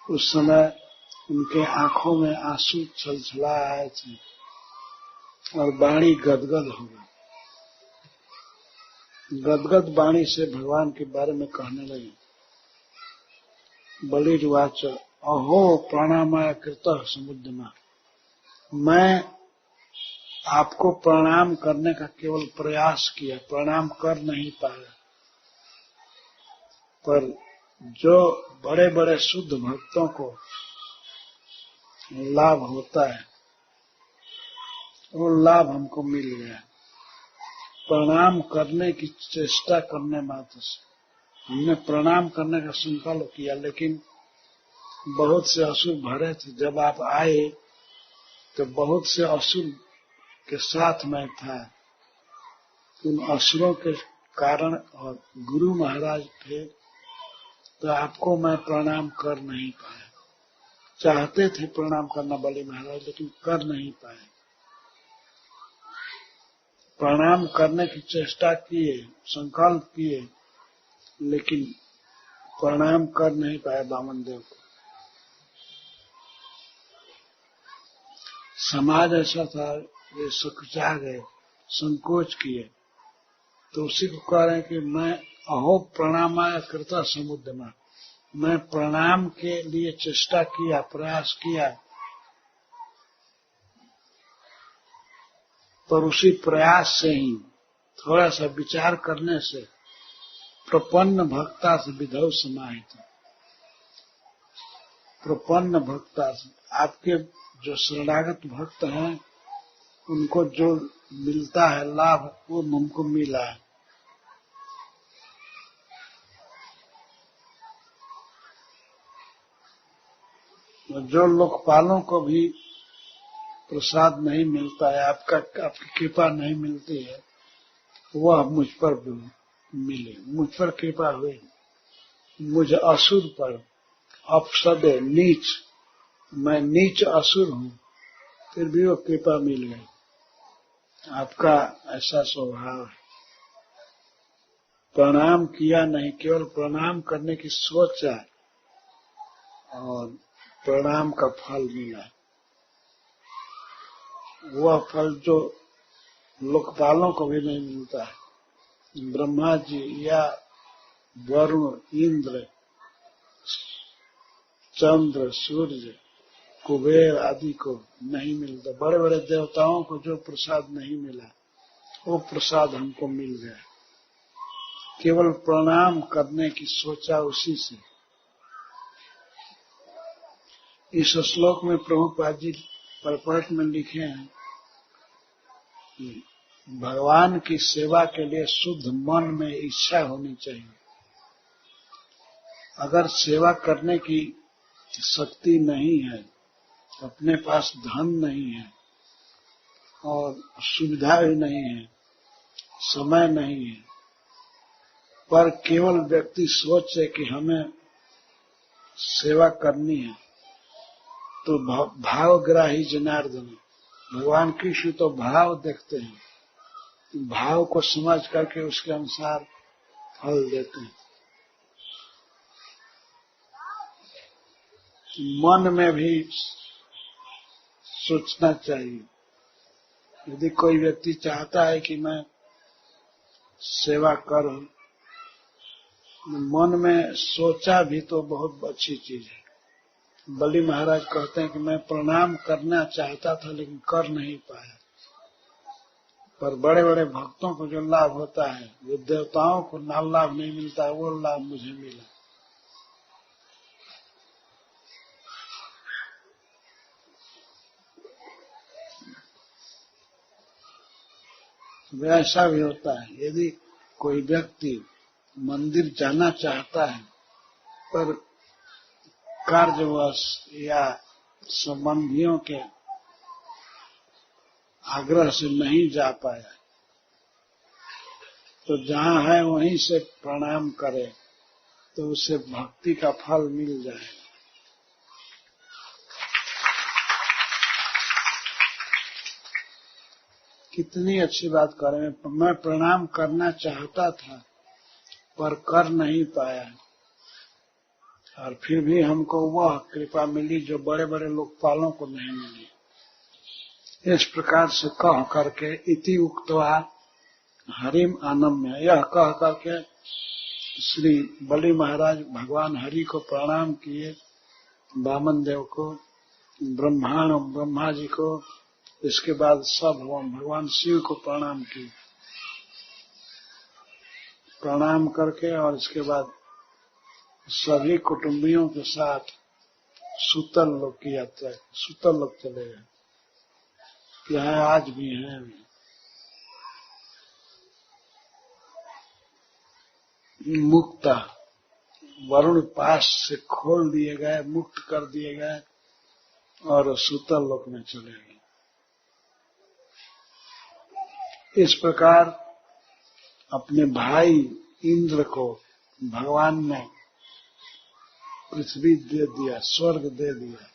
उस समय उनके आंखों में आंसू छलछला आए थे और वाणी गदगद हो गई। गदगद वाणी से भगवान के बारे में कहने लगे। बलिर्वाच अहो प्रणामाय कृतः समुद्रमा, मैं आपको प्रणाम करने का केवल प्रयास किया, प्रणाम कर नहीं पाया। पर जो बड़े बड़े शुद्ध भक्तों को लाभ होता है वो लाभ हमको मिल गया। प्रणाम करने की चेष्टा करने मात्र से हमने प्रणाम करने का संकल्प किया, लेकिन बहुत से असुर भरे थे। जब आप आए तो बहुत से असुर के साथ मैं था। उन असुरों के कारण और गुरु महाराज थे तो आपको मैं प्रणाम कर नहीं पाया। चाहते थे प्रणाम करना बलि महाराज, लेकिन कर नहीं पाए। प्रणाम करने की चेष्टा किए, संकल्प किए, लेकिन प्रणाम कर नहीं पाए वामन देव को। समाज ऐसा था, वे सकुचा गए, संकोच किए। तो उसी को कह रहे हैं कि मैं अहो प्रणामाय कृता समुद्रमा, मैं प्रणाम के लिए चेष्टा किया, प्रयास किया, पर उसी प्रयास से ही थोड़ा सा विचार करने से प्रपन्न भक्ता से विधौ समाहित। प्रपन्न भक्ता से आपके जो शरणागत भक्त हैं उनको जो मिलता है लाभ वो हमको मिला है। जो लोकपालों को भी प्रसाद नहीं मिलता है, आपकी कृपा नहीं मिलती है, वह मुझ पर मिले, मुझ पर कृपा हुई। मुझ असुर पर अपसदे नीच, मैं नीच असुर हूँ, फिर भी वो कृपा मिल गई। आपका ऐसा स्वभाव है। प्रणाम किया नहीं, केवल प्रणाम करने की सोचा और प्रणाम का फल मिला। वह फल जो लोकपालों को भी नहीं मिलता है। ब्रह्मा जी या वरुण, इंद्र, चंद्र, सूर्य, कुबेर आदि को नहीं मिलता। बड़े बड़े देवताओं को जो प्रसाद नहीं मिला, वो प्रसाद हमको मिल गया। केवल प्रणाम करने की सोचा उसी से। इस श्लोक में प्रभुपाद जी परपट में लिखे हैं कि भगवान की सेवा के लिए शुद्ध मन में इच्छा होनी चाहिए। अगर सेवा करने की शक्ति नहीं है, अपने पास धन नहीं है और सुविधा भी नहीं है, समय नहीं है, पर केवल व्यक्ति सोचे कि हमें सेवा करनी है, तो भावग्राही जनार्दन, भगवान कृष्ण तो भाव देखते हैं, भाव को समझ करके उसके अनुसार फल देते हैं। मन में भी सोचना चाहिए। यदि कोई व्यक्ति चाहता है कि मैं सेवा करूं, मन में सोचा भी तो बहुत अच्छी चीज है। बलि महाराज कहते हैं कि मैं प्रणाम करना चाहता था लेकिन कर नहीं पाया, पर बड़े बड़े भक्तों को जो लाभ होता है, जो देवताओं को लाभ नहीं मिलता, वो लाभ मुझे मिला। वैसा भी होता है। यदि कोई व्यक्ति मंदिर जाना चाहता है पर कार्यवश या संबंधियों के आग्रह से नहीं जा पाया, तो जहां है वहीं से प्रणाम करे तो उसे भक्ति का फल मिल जाएगा। कितनी अच्छी बात कर रहे हैं। मैं प्रणाम करना चाहता था पर कर नहीं पाया, और फिर भी हमको वह कृपा मिली जो बड़े बड़े लोकपालों को नहीं मिली। इस प्रकार से कह करके इति उक्त्वा हरिम आनम्य, यह कह करके श्री बलि महाराज भगवान हरि को प्रणाम किए, वामन देव को, ब्रह्मा जी को, इसके बाद सब भगवान शिव को प्रणाम किए। प्रणाम करके और इसके बाद सभी कुटुंबियों के साथ सूतल लोक की यात्रा, सूतल लोक चले गए। यहाँ आज भी हैं। मुक्ता, वरुण पास से खोल दिए गए, मुक्त कर दिए गए और सूतल लोक में चले गए। इस प्रकार अपने भाई इंद्र को भगवान ने पृथ्वी दे दिया, स्वर्ग दे दिया।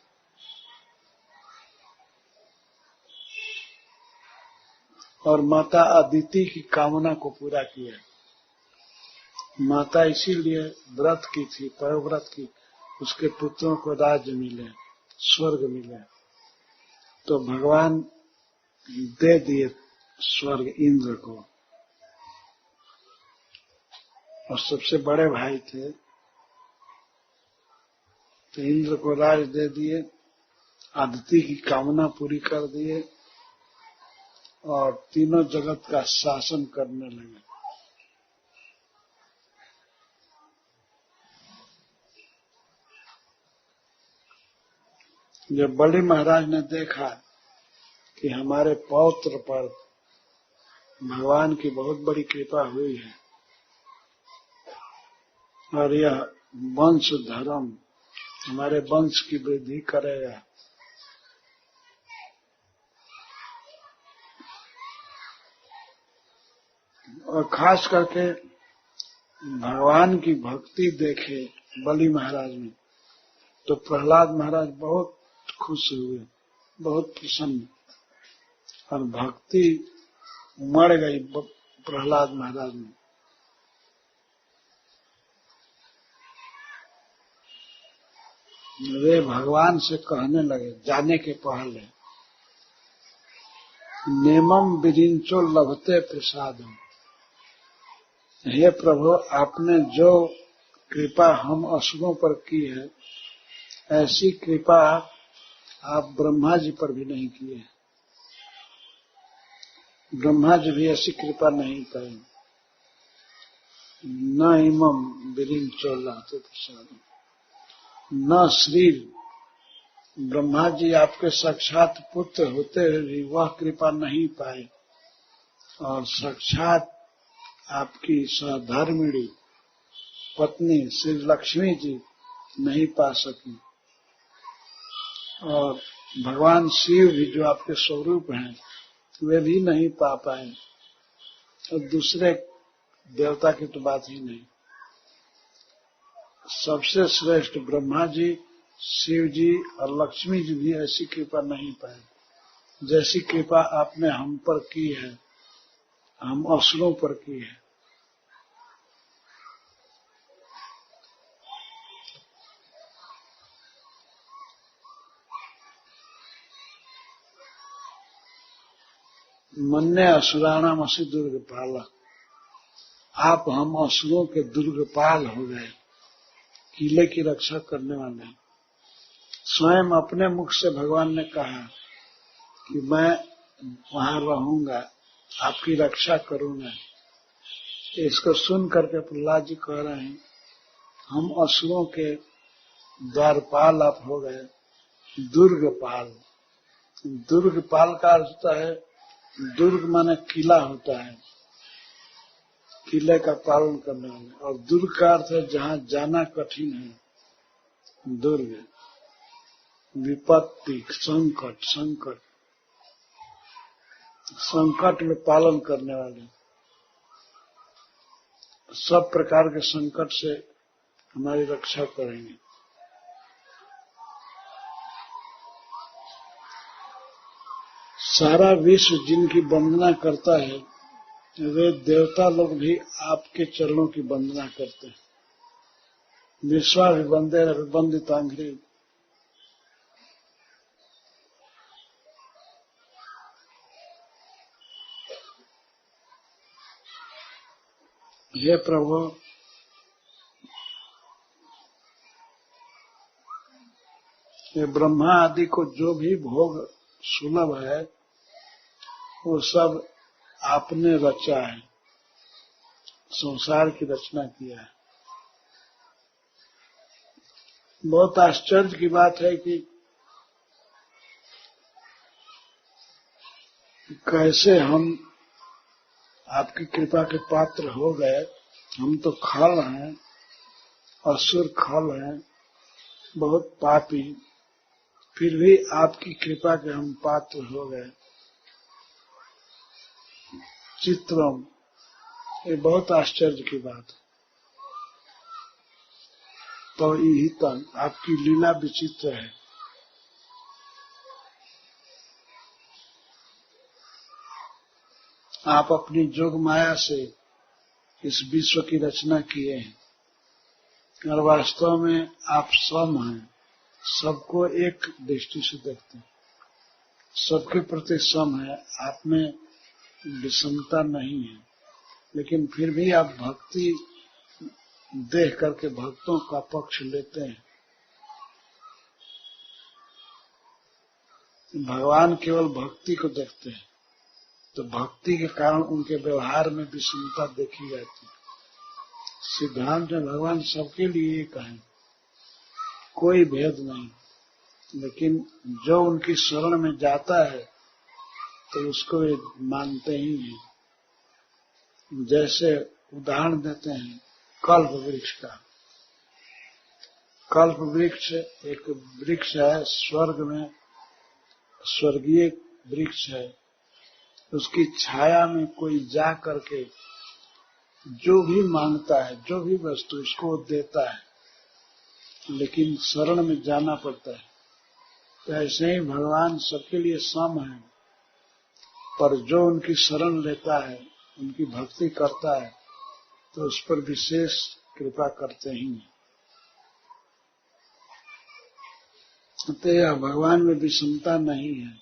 और माता अदिति की कामना को पूरा किया। माता इसीलिए व्रत की थी, पयोव्रत की, उसके पुत्रों को राज्य मिले, स्वर्ग मिले, तो भगवान दे दिए स्वर्ग इंद्र को। और सबसे बड़े भाई थे तो इंद्र को राज दे दिए, अदिति की कामना पूरी कर दिए और तीनों जगत का शासन करने लगे। जब बलि महाराज ने देखा कि हमारे पौत्र पर भगवान की बहुत बड़ी कृपा हुई है और यह वंश धर्म हमारे वंश की वृद्धि करेगा, और खास करके भगवान की भक्ति देखे बलि महाराज में, तो प्रहलाद महाराज बहुत खुश हुए बहुत प्रसन्न, और भक्ति उमड़ गई प्रहलाद महाराज में। वे भगवान से कहने लगे जाने के पहले, नेमम विरिंचो लभते प्रसादम। हे प्रभु, आपने जो कृपा हम असुरों पर की है, ऐसी कृपा आप ब्रह्मा जी पर भी नहीं की है। ब्रह्मा जी भी ऐसी कृपा नहीं करें। न इमम विरिंचो लभते प्रसादम, न श्री ब्रह्मा जी आपके साक्षात पुत्र होते हुए भी वह कृपा नहीं पाए, और साक्षात आपकी सहधर्मिणी पत्नी श्री लक्ष्मी जी नहीं पा सकी, और भगवान शिव भी जो आपके स्वरूप हैं वे भी नहीं पा पाए, और दूसरे देवता की तो बात ही नहीं। सबसे श्रेष्ठ ब्रह्मा जी, शिव जी और लक्ष्मी जी भी ऐसी कृपा नहीं पाए जैसी कृपा आपने हम पर की है, हम असुरों पर की है। मन्ने असुराणाम असि दुर्गपाल, आप हम असुरों के दुर्गपाल हो गए, किले की रक्षा करने वाले। स्वयं अपने मुख से भगवान ने कहा कि मैं वहां रहूंगा, आपकी रक्षा करूंगा। इसको सुन करके प्रहलाद जी कह रहे हैं, हम असुरों के द्वारपाल आप हो गए, दुर्गपाल। दुर्गपाल का अर्थ होता है, दुर्ग माने किला होता है, किले का पालन करने वाले, और दुर्ग का अर्थ है जहां जाना कठिन है। दुर्ग विपत्ति, संकट, संकट में पालन करने वाले, सब प्रकार के संकट से हमारी रक्षा करेंगे। सारा विश्व जिनकी वंदना करता है, वे देवता लोग भी आपके चरणों की वंदना करते हैं। विश्वाभिवंदे वंदितांघ्रि, हे प्रभु, ये ब्रह्मा आदि को जो भी भोग सुलभ है वो सब आपने रचा है, संसार की रचना किया है। बहुत आश्चर्य की बात है कि कैसे हम आपकी कृपा के पात्र हो गए। हम तो खल हैं, असुर खल हैं, बहुत पापी, फिर भी आपकी कृपा के हम पात्र हो गए। चित्रम, ये बहुत आश्चर्य की बात है। तो यही तन आपकी लीला विचित्र है। आप अपनी जोग माया से इस विश्व की रचना किए हैं, और वास्तव में आप सम हैं, सबको एक दृष्टि से देखते हैं, सबके प्रति सम है, आप में विषमता नहीं है। लेकिन फिर भी आप भक्ति देख करके भक्तों का पक्ष लेते हैं। भगवान केवल भक्ति को देखते हैं, तो भक्ति के कारण उनके व्यवहार में विषमता देखी जाती है। सिद्धांत में भगवान सबके लिए एक है, कोई भेद नहीं, लेकिन जो उनकी शरण में जाता है तो उसको वे मानते ही हैं। जैसे उदाहरण देते हैं कल्प वृक्ष का। कल्प वृक्ष एक वृक्ष है, स्वर्ग में स्वर्गीय वृक्ष है। उसकी छाया में कोई जा करके जो भी मांगता है, जो भी वस्तु उसको देता है, लेकिन शरण में जाना पड़ता है, तो ऐसे ही भगवान सबके लिए सम है, पर जो उनकी शरण लेता है, उनकी भक्ति करता है, तो उस पर विशेष कृपा करते ही हैं। तो यह भगवान में विषमता नहीं है।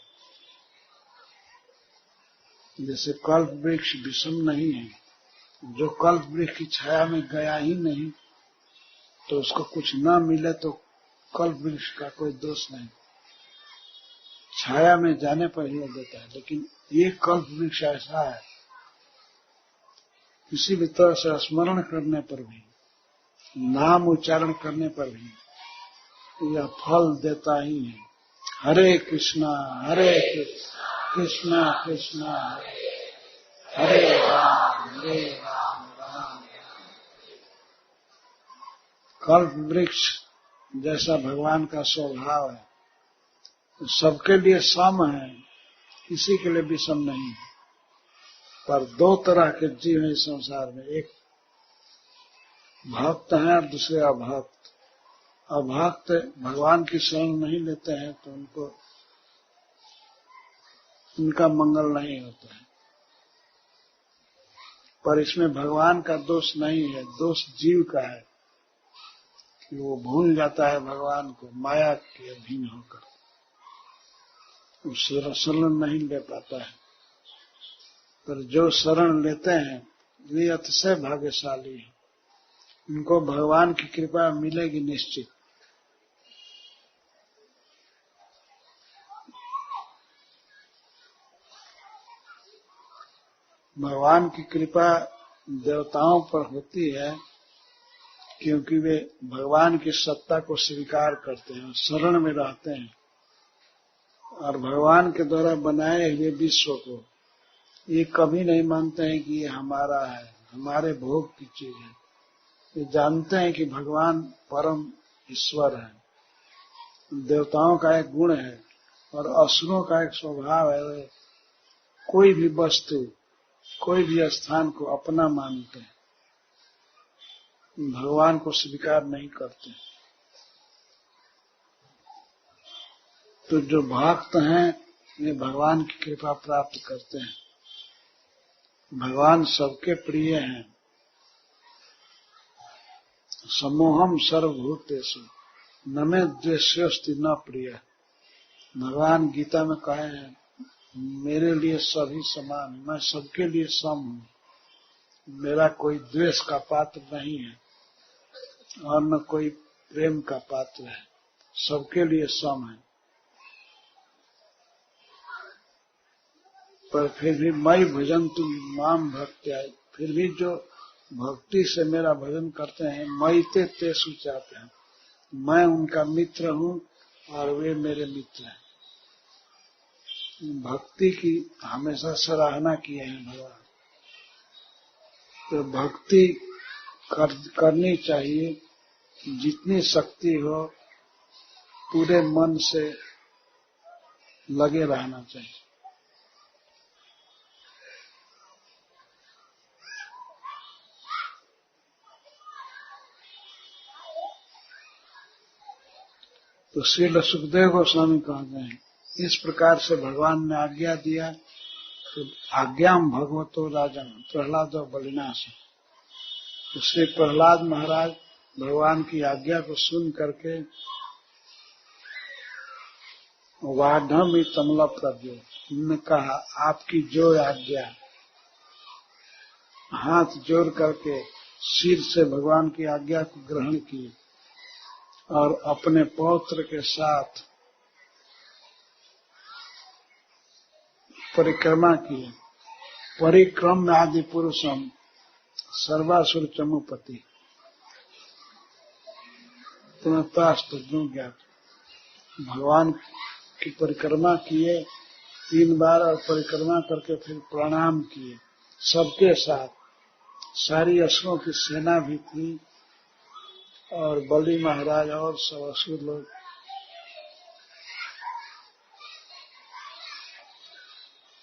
जैसे कल्प वृक्ष विषम नहीं है, जो कल्प वृक्ष की छाया में गया ही नहीं तो उसको कुछ न मिले तो कल्प वृक्ष का कोई दोष नहीं, छाया में जाने पर ही देता है। लेकिन ये कल्प वृक्ष ऐसा है, किसी भी तरह से स्मरण करने पर भी, नाम उच्चारण करने पर भी यह फल देता ही है। हरे कृष्णा कृष्णा कृष्णा हरे राम राम। कल्प वृक्ष जैसा भगवान का स्वभाव है, तो सबके लिए सम है, किसी के लिए विषम नहीं है। पर दो तरह के जीव हैं इस संसार में, एक भक्त हैं और दूसरे अभक्त। अभक्त भगवान की शरण नहीं लेते हैं तो उनका मंगल नहीं होता है। पर इसमें भगवान का दोष नहीं है, दोष जीव का है कि वो भूल जाता है भगवान को माया के अधीन होकर, उससे शरण नहीं ले पाता है। पर जो शरण लेते हैं वे अतिशय भाग्यशाली हैं, उनको भगवान की कृपा मिलेगी निश्चित। भगवान की कृपा देवताओं पर होती है क्योंकि वे भगवान की सत्ता को स्वीकार करते हैं, शरण में रहते हैं और भगवान के द्वारा बनाए हुए विश्व को ये कभी नहीं मानते हैं कि ये हमारा है, हमारे भोग की चीज है। ये जानते हैं कि भगवान परम ईश्वर है। देवताओं का एक गुण है और असुरों का एक स्वभाव है, वे कोई भी वस्तु, कोई भी स्थान को अपना मानते हैं, भगवान को स्वीकार नहीं करते। तो जो भक्त हैं वे भगवान की कृपा प्राप्त करते हैं। भगवान सबके प्रिय हैं। समोहम सर्वभूतेषु न मे द्वेष्योस्ति न प्रिय। भगवान गीता में कहे हैं मेरे लिए सभी समान, मैं सबके लिए सम हूँ, मेरा कोई द्वेष का पात्र नहीं है और न कोई प्रेम का पात्र है, सबके लिए सम है। पर फिर भी मई भजन तुम माम भक्त्या, फिर भी जो भक्ति से मेरा भजन करते हैं, मई ते सुचाते हैं, मैं उनका मित्र हूँ और वे मेरे मित्र हैं। भक्ति की हमेशा सराहना किए हैं भगवान। तो भक्ति करनी चाहिए, जितनी शक्ति हो पूरे मन से लगे रहना चाहिए। तो श्रील सुखदेव गोस्वामी कहते हैं इस प्रकार से भगवान ने आज्ञा दिया तो आज्ञाम भगवतो राजन प्रहलाद बलिनाश। तो श्री प्रहलाद महाराज भगवान की आज्ञा को सुन करके वाढ़ तमला प्रभु, उन्होंने कहा आपकी जो आज्ञा, हाथ जोड़ करके सिर से भगवान की आज्ञा को ग्रहण की और अपने पौत्र के साथ परिक्रमा की। परिक्रम आदि पुरुषम सर्वासुर चमुपति पुनतास्त ज्ञात। भगवान की परिक्रमा किए 3 बार और परिक्रमा करके फिर प्रणाम किए सबके साथ। सारी असुरों की सेना भी थी और बलि महाराज और सब असुर लोग।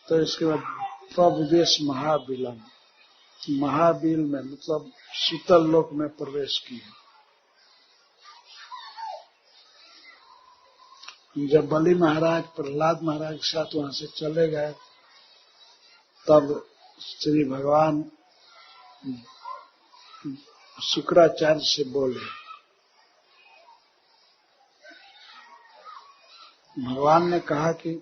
तो इसके बाद प्रवेश महाबिलम, महाबिल में मतलब शीतल लोक में प्रवेश किए। जब बलि महाराज प्रहलाद महाराज के साथ वहां से चले गए, तब श्री भगवान शुक्राचार्य से बोले। भगवान ने कहा कि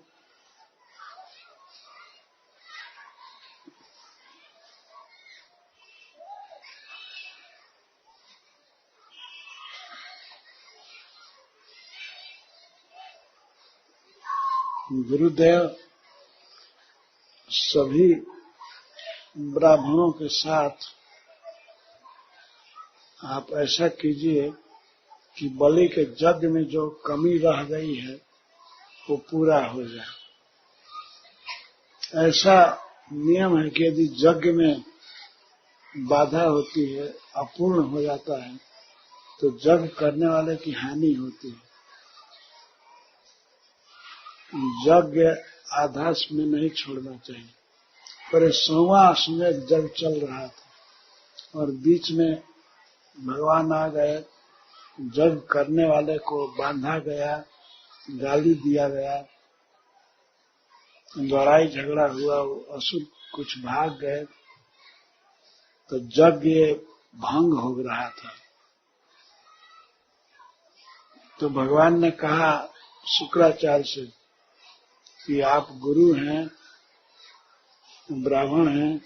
गुरुदेव सभी ब्राह्मणों के साथ आप ऐसा कीजिए कि बलि के यज्ञ में जो कमी रह गई है वो पूरा हो जाए। ऐसा नियम है कि यदि यज्ञ में बाधा होती है, अपूर्ण हो जाता है, तो यज्ञ करने वाले की हानि होती है। यज्ञ आधा में नहीं छोड़ना चाहिए। पर 100वां अश्वमेध यज्ञ चल रहा था और बीच में भगवान आ गए, यज्ञ करने वाले को बांधा गया, गाली दिया गया, लड़ाई झगड़ा हुआ, असुर कुछ भाग गए, तो यज्ञ भंग हो रहा था। तो भगवान ने कहा शुक्राचार्य से कि आप गुरु हैं, ब्राह्मण हैं,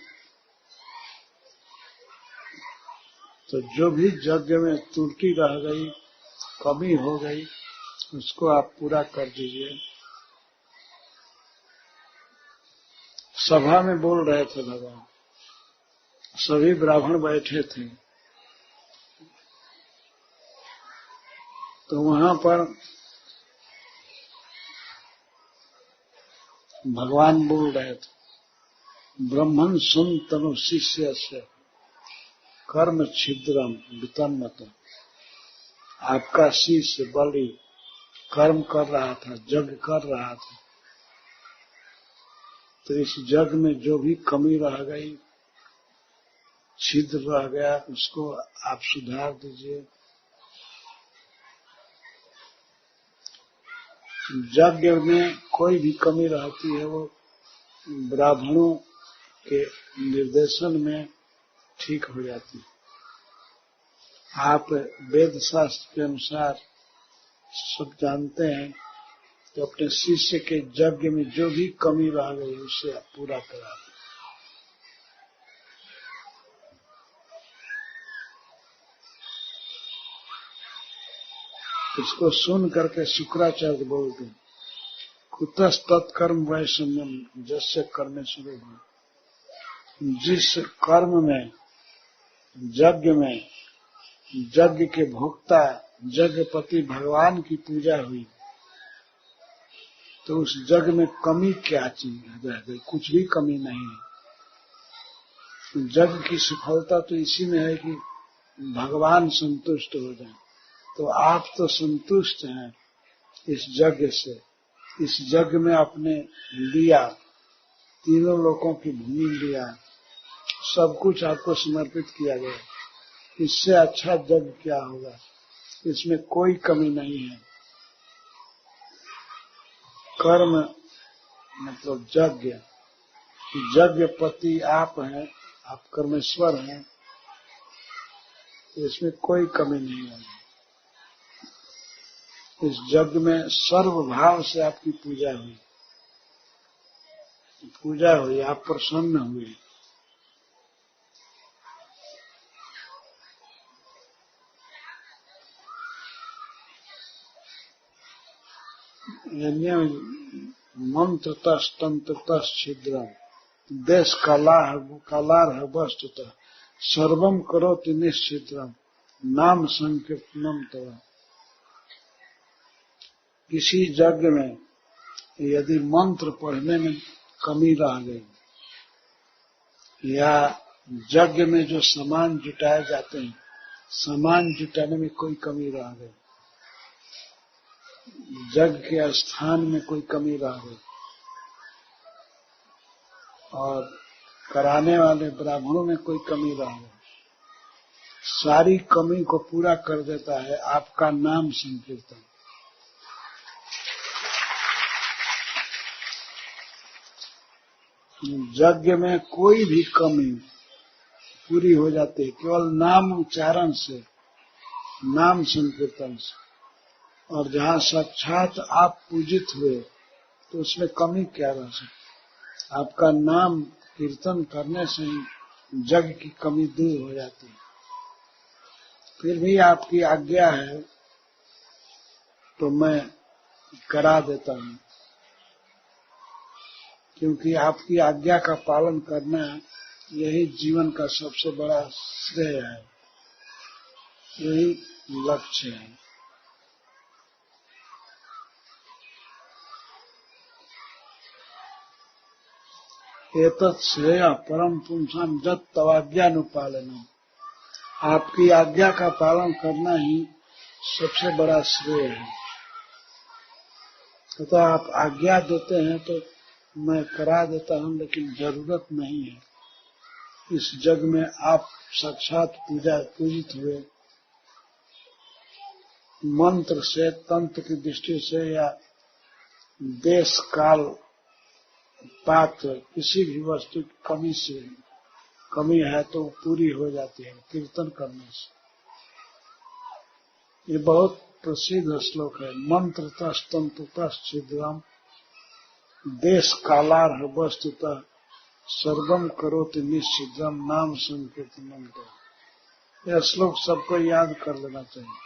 तो जो भी यज्ञ में त्रुटि रह गई, कमी हो गई, उसको आप पूरा कर दीजिए। सभा में बोल रहे थे भगवान, सभी ब्राह्मण बैठे थे, तो वहां पर भगवान बोल रहे थे, ब्रह्मन् सुन तनु शिष्य से कर्म छिद्रम वितन्मत। आपका शिष्य बलि कर्म कर रहा था, यज्ञ कर रहा था, तो इस यज्ञ में जो भी कमी रह गई, छिद्र रह गया, उसको आप सुधार दीजिए। यज्ञ में कोई भी कमी रहती है वो ब्राह्मणों के निर्देशन में ठीक हो जाती है। आप वेद शास्त्र के अनुसार सब जानते हैं, तो अपने शिष्य के यज्ञ में जो भी कमी रह गई उसे आप पूरा करा दें। इसको सुन करके शुक्राचार्य बोलते हैं, कुतस तत्कर्म वैषम्यम जस्य कर्मेश्वरो भव। जिस कर्म में, यज्ञ में, यज्ञ के भोक्ता यज्ञपति भगवान की पूजा हुई, तो उस यज्ञ में कमी क्या चीज रह गई? कुछ भी कमी नहीं है। यज्ञ की सफलता तो इसी में है कि भगवान संतुष्ट हो जाए। तो आप तो संतुष्ट हैं इस यज्ञ से, इस यज्ञ में आपने लिया, तीनों लोकों की भूमि लिया, सब कुछ आपको समर्पित किया गया। इससे अच्छा यज्ञ क्या होगा? इसमें कोई कमी नहीं है। कर्म मतलब यज्ञ, यज्ञपति आप हैं, आप कर्मेश्वर हैं, तो इसमें कोई कमी नहीं है। इस यज्ञ में सर्वभाव से आपकी पूजा हुई, आप प्रसन्न हुए। मंत्रतः तंत्रतः छिद्रम देश कलार वस्तुतः सर्वम करोति निश्चिद्रम नाम संकीर्तनम तव। किसी यज्ञ में यदि मंत्र पढ़ने में कमी रह गई, या यज्ञ में जो सामान जुटाए जाते हैं, सामान जुटाने में कोई कमी रह गई, यज्ञ के स्थान में कोई कमी रह गई, और कराने वाले ब्राह्मणों में कोई कमी रह गई, सारी कमी को पूरा कर देता है आपका नाम संकीर्तन। यज्ञ में कोई भी कमी पूरी हो जाती है केवल नाम उच्चारण से, नाम संकीर्तन से। और जहाँ साक्षात आप पूजित हुए तो उसमें कमी क्या रह सकती? आपका नाम कीर्तन करने से ही जग की कमी दूर हो जाती है। फिर भी आपकी आज्ञा है तो मैं करा देता हूँ, क्योंकि आपकी आज्ञा का पालन करना यही जीवन का सबसे बड़ा श्रेय है, यही लक्ष्य है। एतत् श्रेय परम पुंसाम जत तवाज्ञानुपालनम। आपकी आज्ञा का पालन करना ही सबसे बड़ा श्रेय है। तो आप आज्ञा देते हैं तो मैं करा देता हूं, लेकिन जरूरत नहीं है। इस जग में आप साक्षात पूजित हुए, मंत्र से, तंत्र की दृष्टि से या देश काल पात्र किसी भी वस्तु की कमी है तो पूरी हो जाती है कीर्तन करने से। ये बहुत प्रसिद्ध श्लोक है। मंत्र तस्तंतुतश्चिद्रम देश कालार्ह वस्तुतः सर्वम करोति निश्चिद्रम नाम संकीर्तनम। यह श्लोक सबको याद कर लेना चाहिए।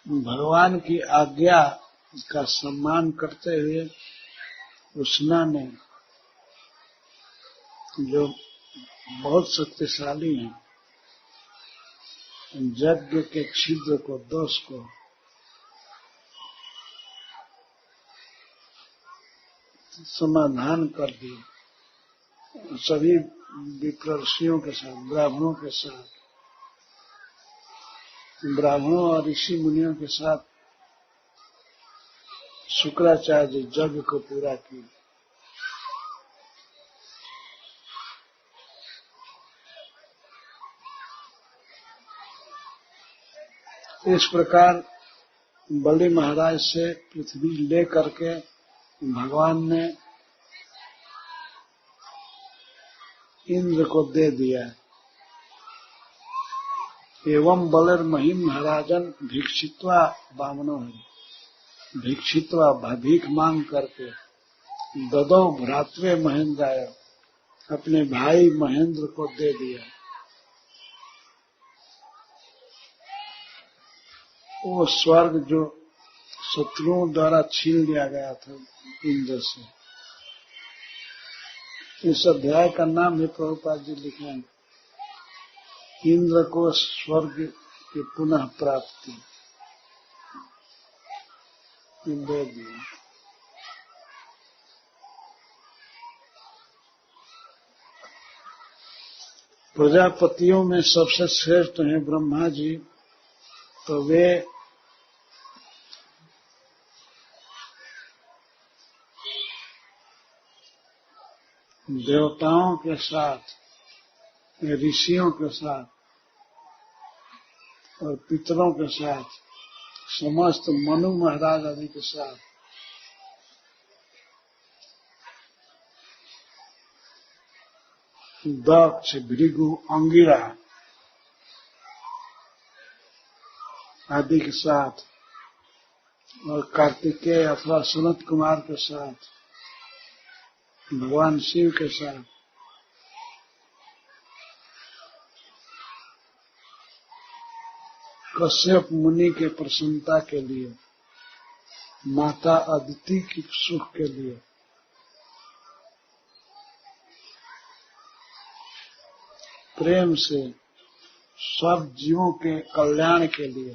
भगवान की आज्ञा का सम्मान करते हुए उष्णा ने, जो बहुत शक्तिशाली हैं, यज्ञ के छिद्र को, दोष को समाधान कर दिए। सभी विप्रर्षियों के साथ, ब्राह्मणों के साथ, ब्राह्मणों और ऋषि मुनियों के साथ शुक्राचार्य यज्ञ को पूरा किया। इस प्रकार बलि महाराज से पृथ्वी ले करके भगवान ने इंद्र को दे दिया। एवं बलर महिम महाराजन भिक्षित्वा वामनो है। भिक्षित्वा भीख मांग करके ददौ भ्रातृ महेंद्राय, अपने भाई महेंद्र को दे दिया। वो स्वर्ग जो शत्रुओं द्वारा छीन लिया गया था इंद्र से। इस अध्याय का नाम है, प्रभुपाद जी लिखे हैं, इंद्र को स्वर्ग की पुनः प्राप्ति। दे दिया। प्रजापतियों में सबसे श्रेष्ठ हैं ब्रह्मा जी, तो वे देवताओं के साथ, ऋषियों के साथ और पितरों के साथ, समस्त मनु महाराज आदि के साथ दक्ष, भृगु, अंगिरा आदि के साथ और कार्तिकेय अथवा सनत कुमार के साथ, भगवान शिव के साथ कश्यप मुनि के प्रसन्नता के लिए, माता अदिति की सुख के लिए, प्रेम से सब जीवों के कल्याण के लिए,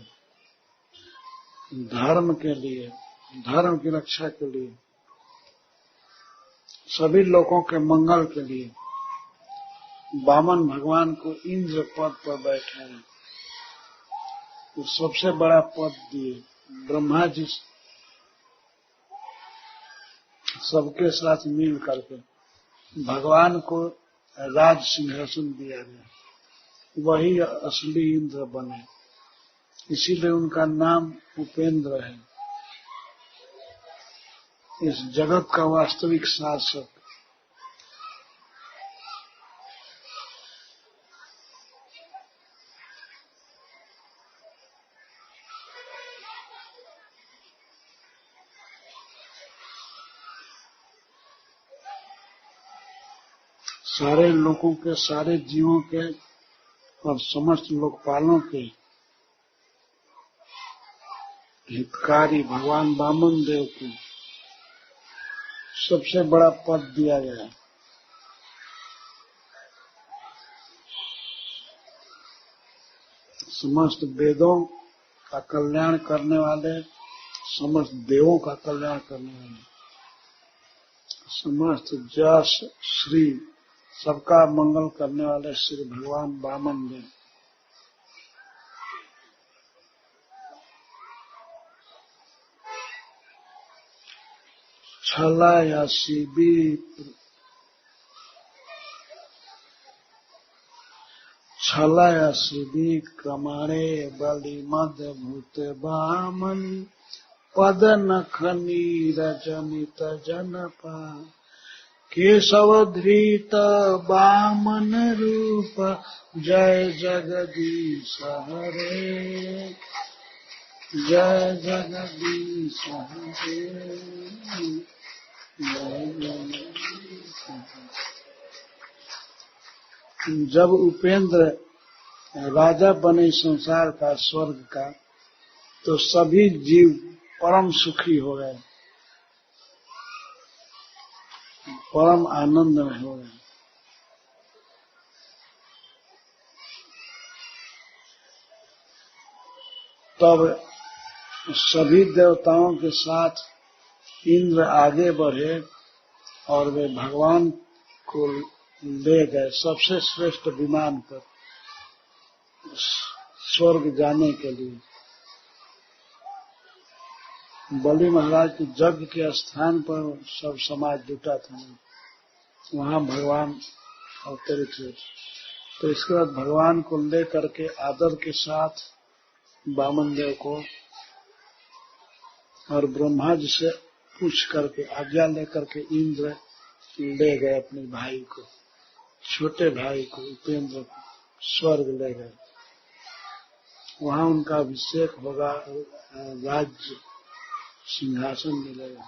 धर्म के लिए, धर्म की रक्षा के लिए, सभी लोगों के मंगल के लिए वामन भगवान को इंद्र पद पर बैठाए। तो सबसे बड़ा पद दिए। ब्रह्मा जी सबके साथ मिल करके भगवान को राज सिंहासन दिया गया, वही असली इंद्र बने। इसीलिए उनका नाम उपेंद्र है, इस जगत का वास्तविक शासक। सारे लोगों के, सारे जीवों के और समस्त लोकपालों के हितकारी भगवान वामन देव को सबसे बड़ा पद दिया गया। समस्त वेदों का कल्याण करने वाले, समस्त देवों का कल्याण करने वाले, समस्त जस श्री सबका मंगल करने वाले श्री भगवान वामन देव। छलायासी क्रमणे बलि मध्य भूत वामन पद नखनी रजनित जनपा केशव धृत वामन रूप जय जगदीश हरे जय जगदीश हरे। जब उपेंद्र राजा बने संसार का, स्वर्ग का, तो सभी जीव परम सुखी हो गए, परम आनंद में हो गए। तब सभी देवताओं के साथ इंद्र आगे बढ़े और वे भगवान को ले गए सबसे श्रेष्ठ विमान पर स्वर्ग जाने के लिए। बलि महाराज के यज्ञ के स्थान पर सब समाज जुटा था, वहां भगवान अवतरित हुए। तो इसके बाद भगवान को लेकर के आदर के साथ वामन देव को और ब्रह्मा जी से पूछ करके, आज्ञा लेकर के इंद्र ले गए अपने भाई को, छोटे भाई को, उपेंद्र को स्वर्ग ले गए। वहां उनका अभिषेक होगा, राज्य सिंहासन मिलेगा।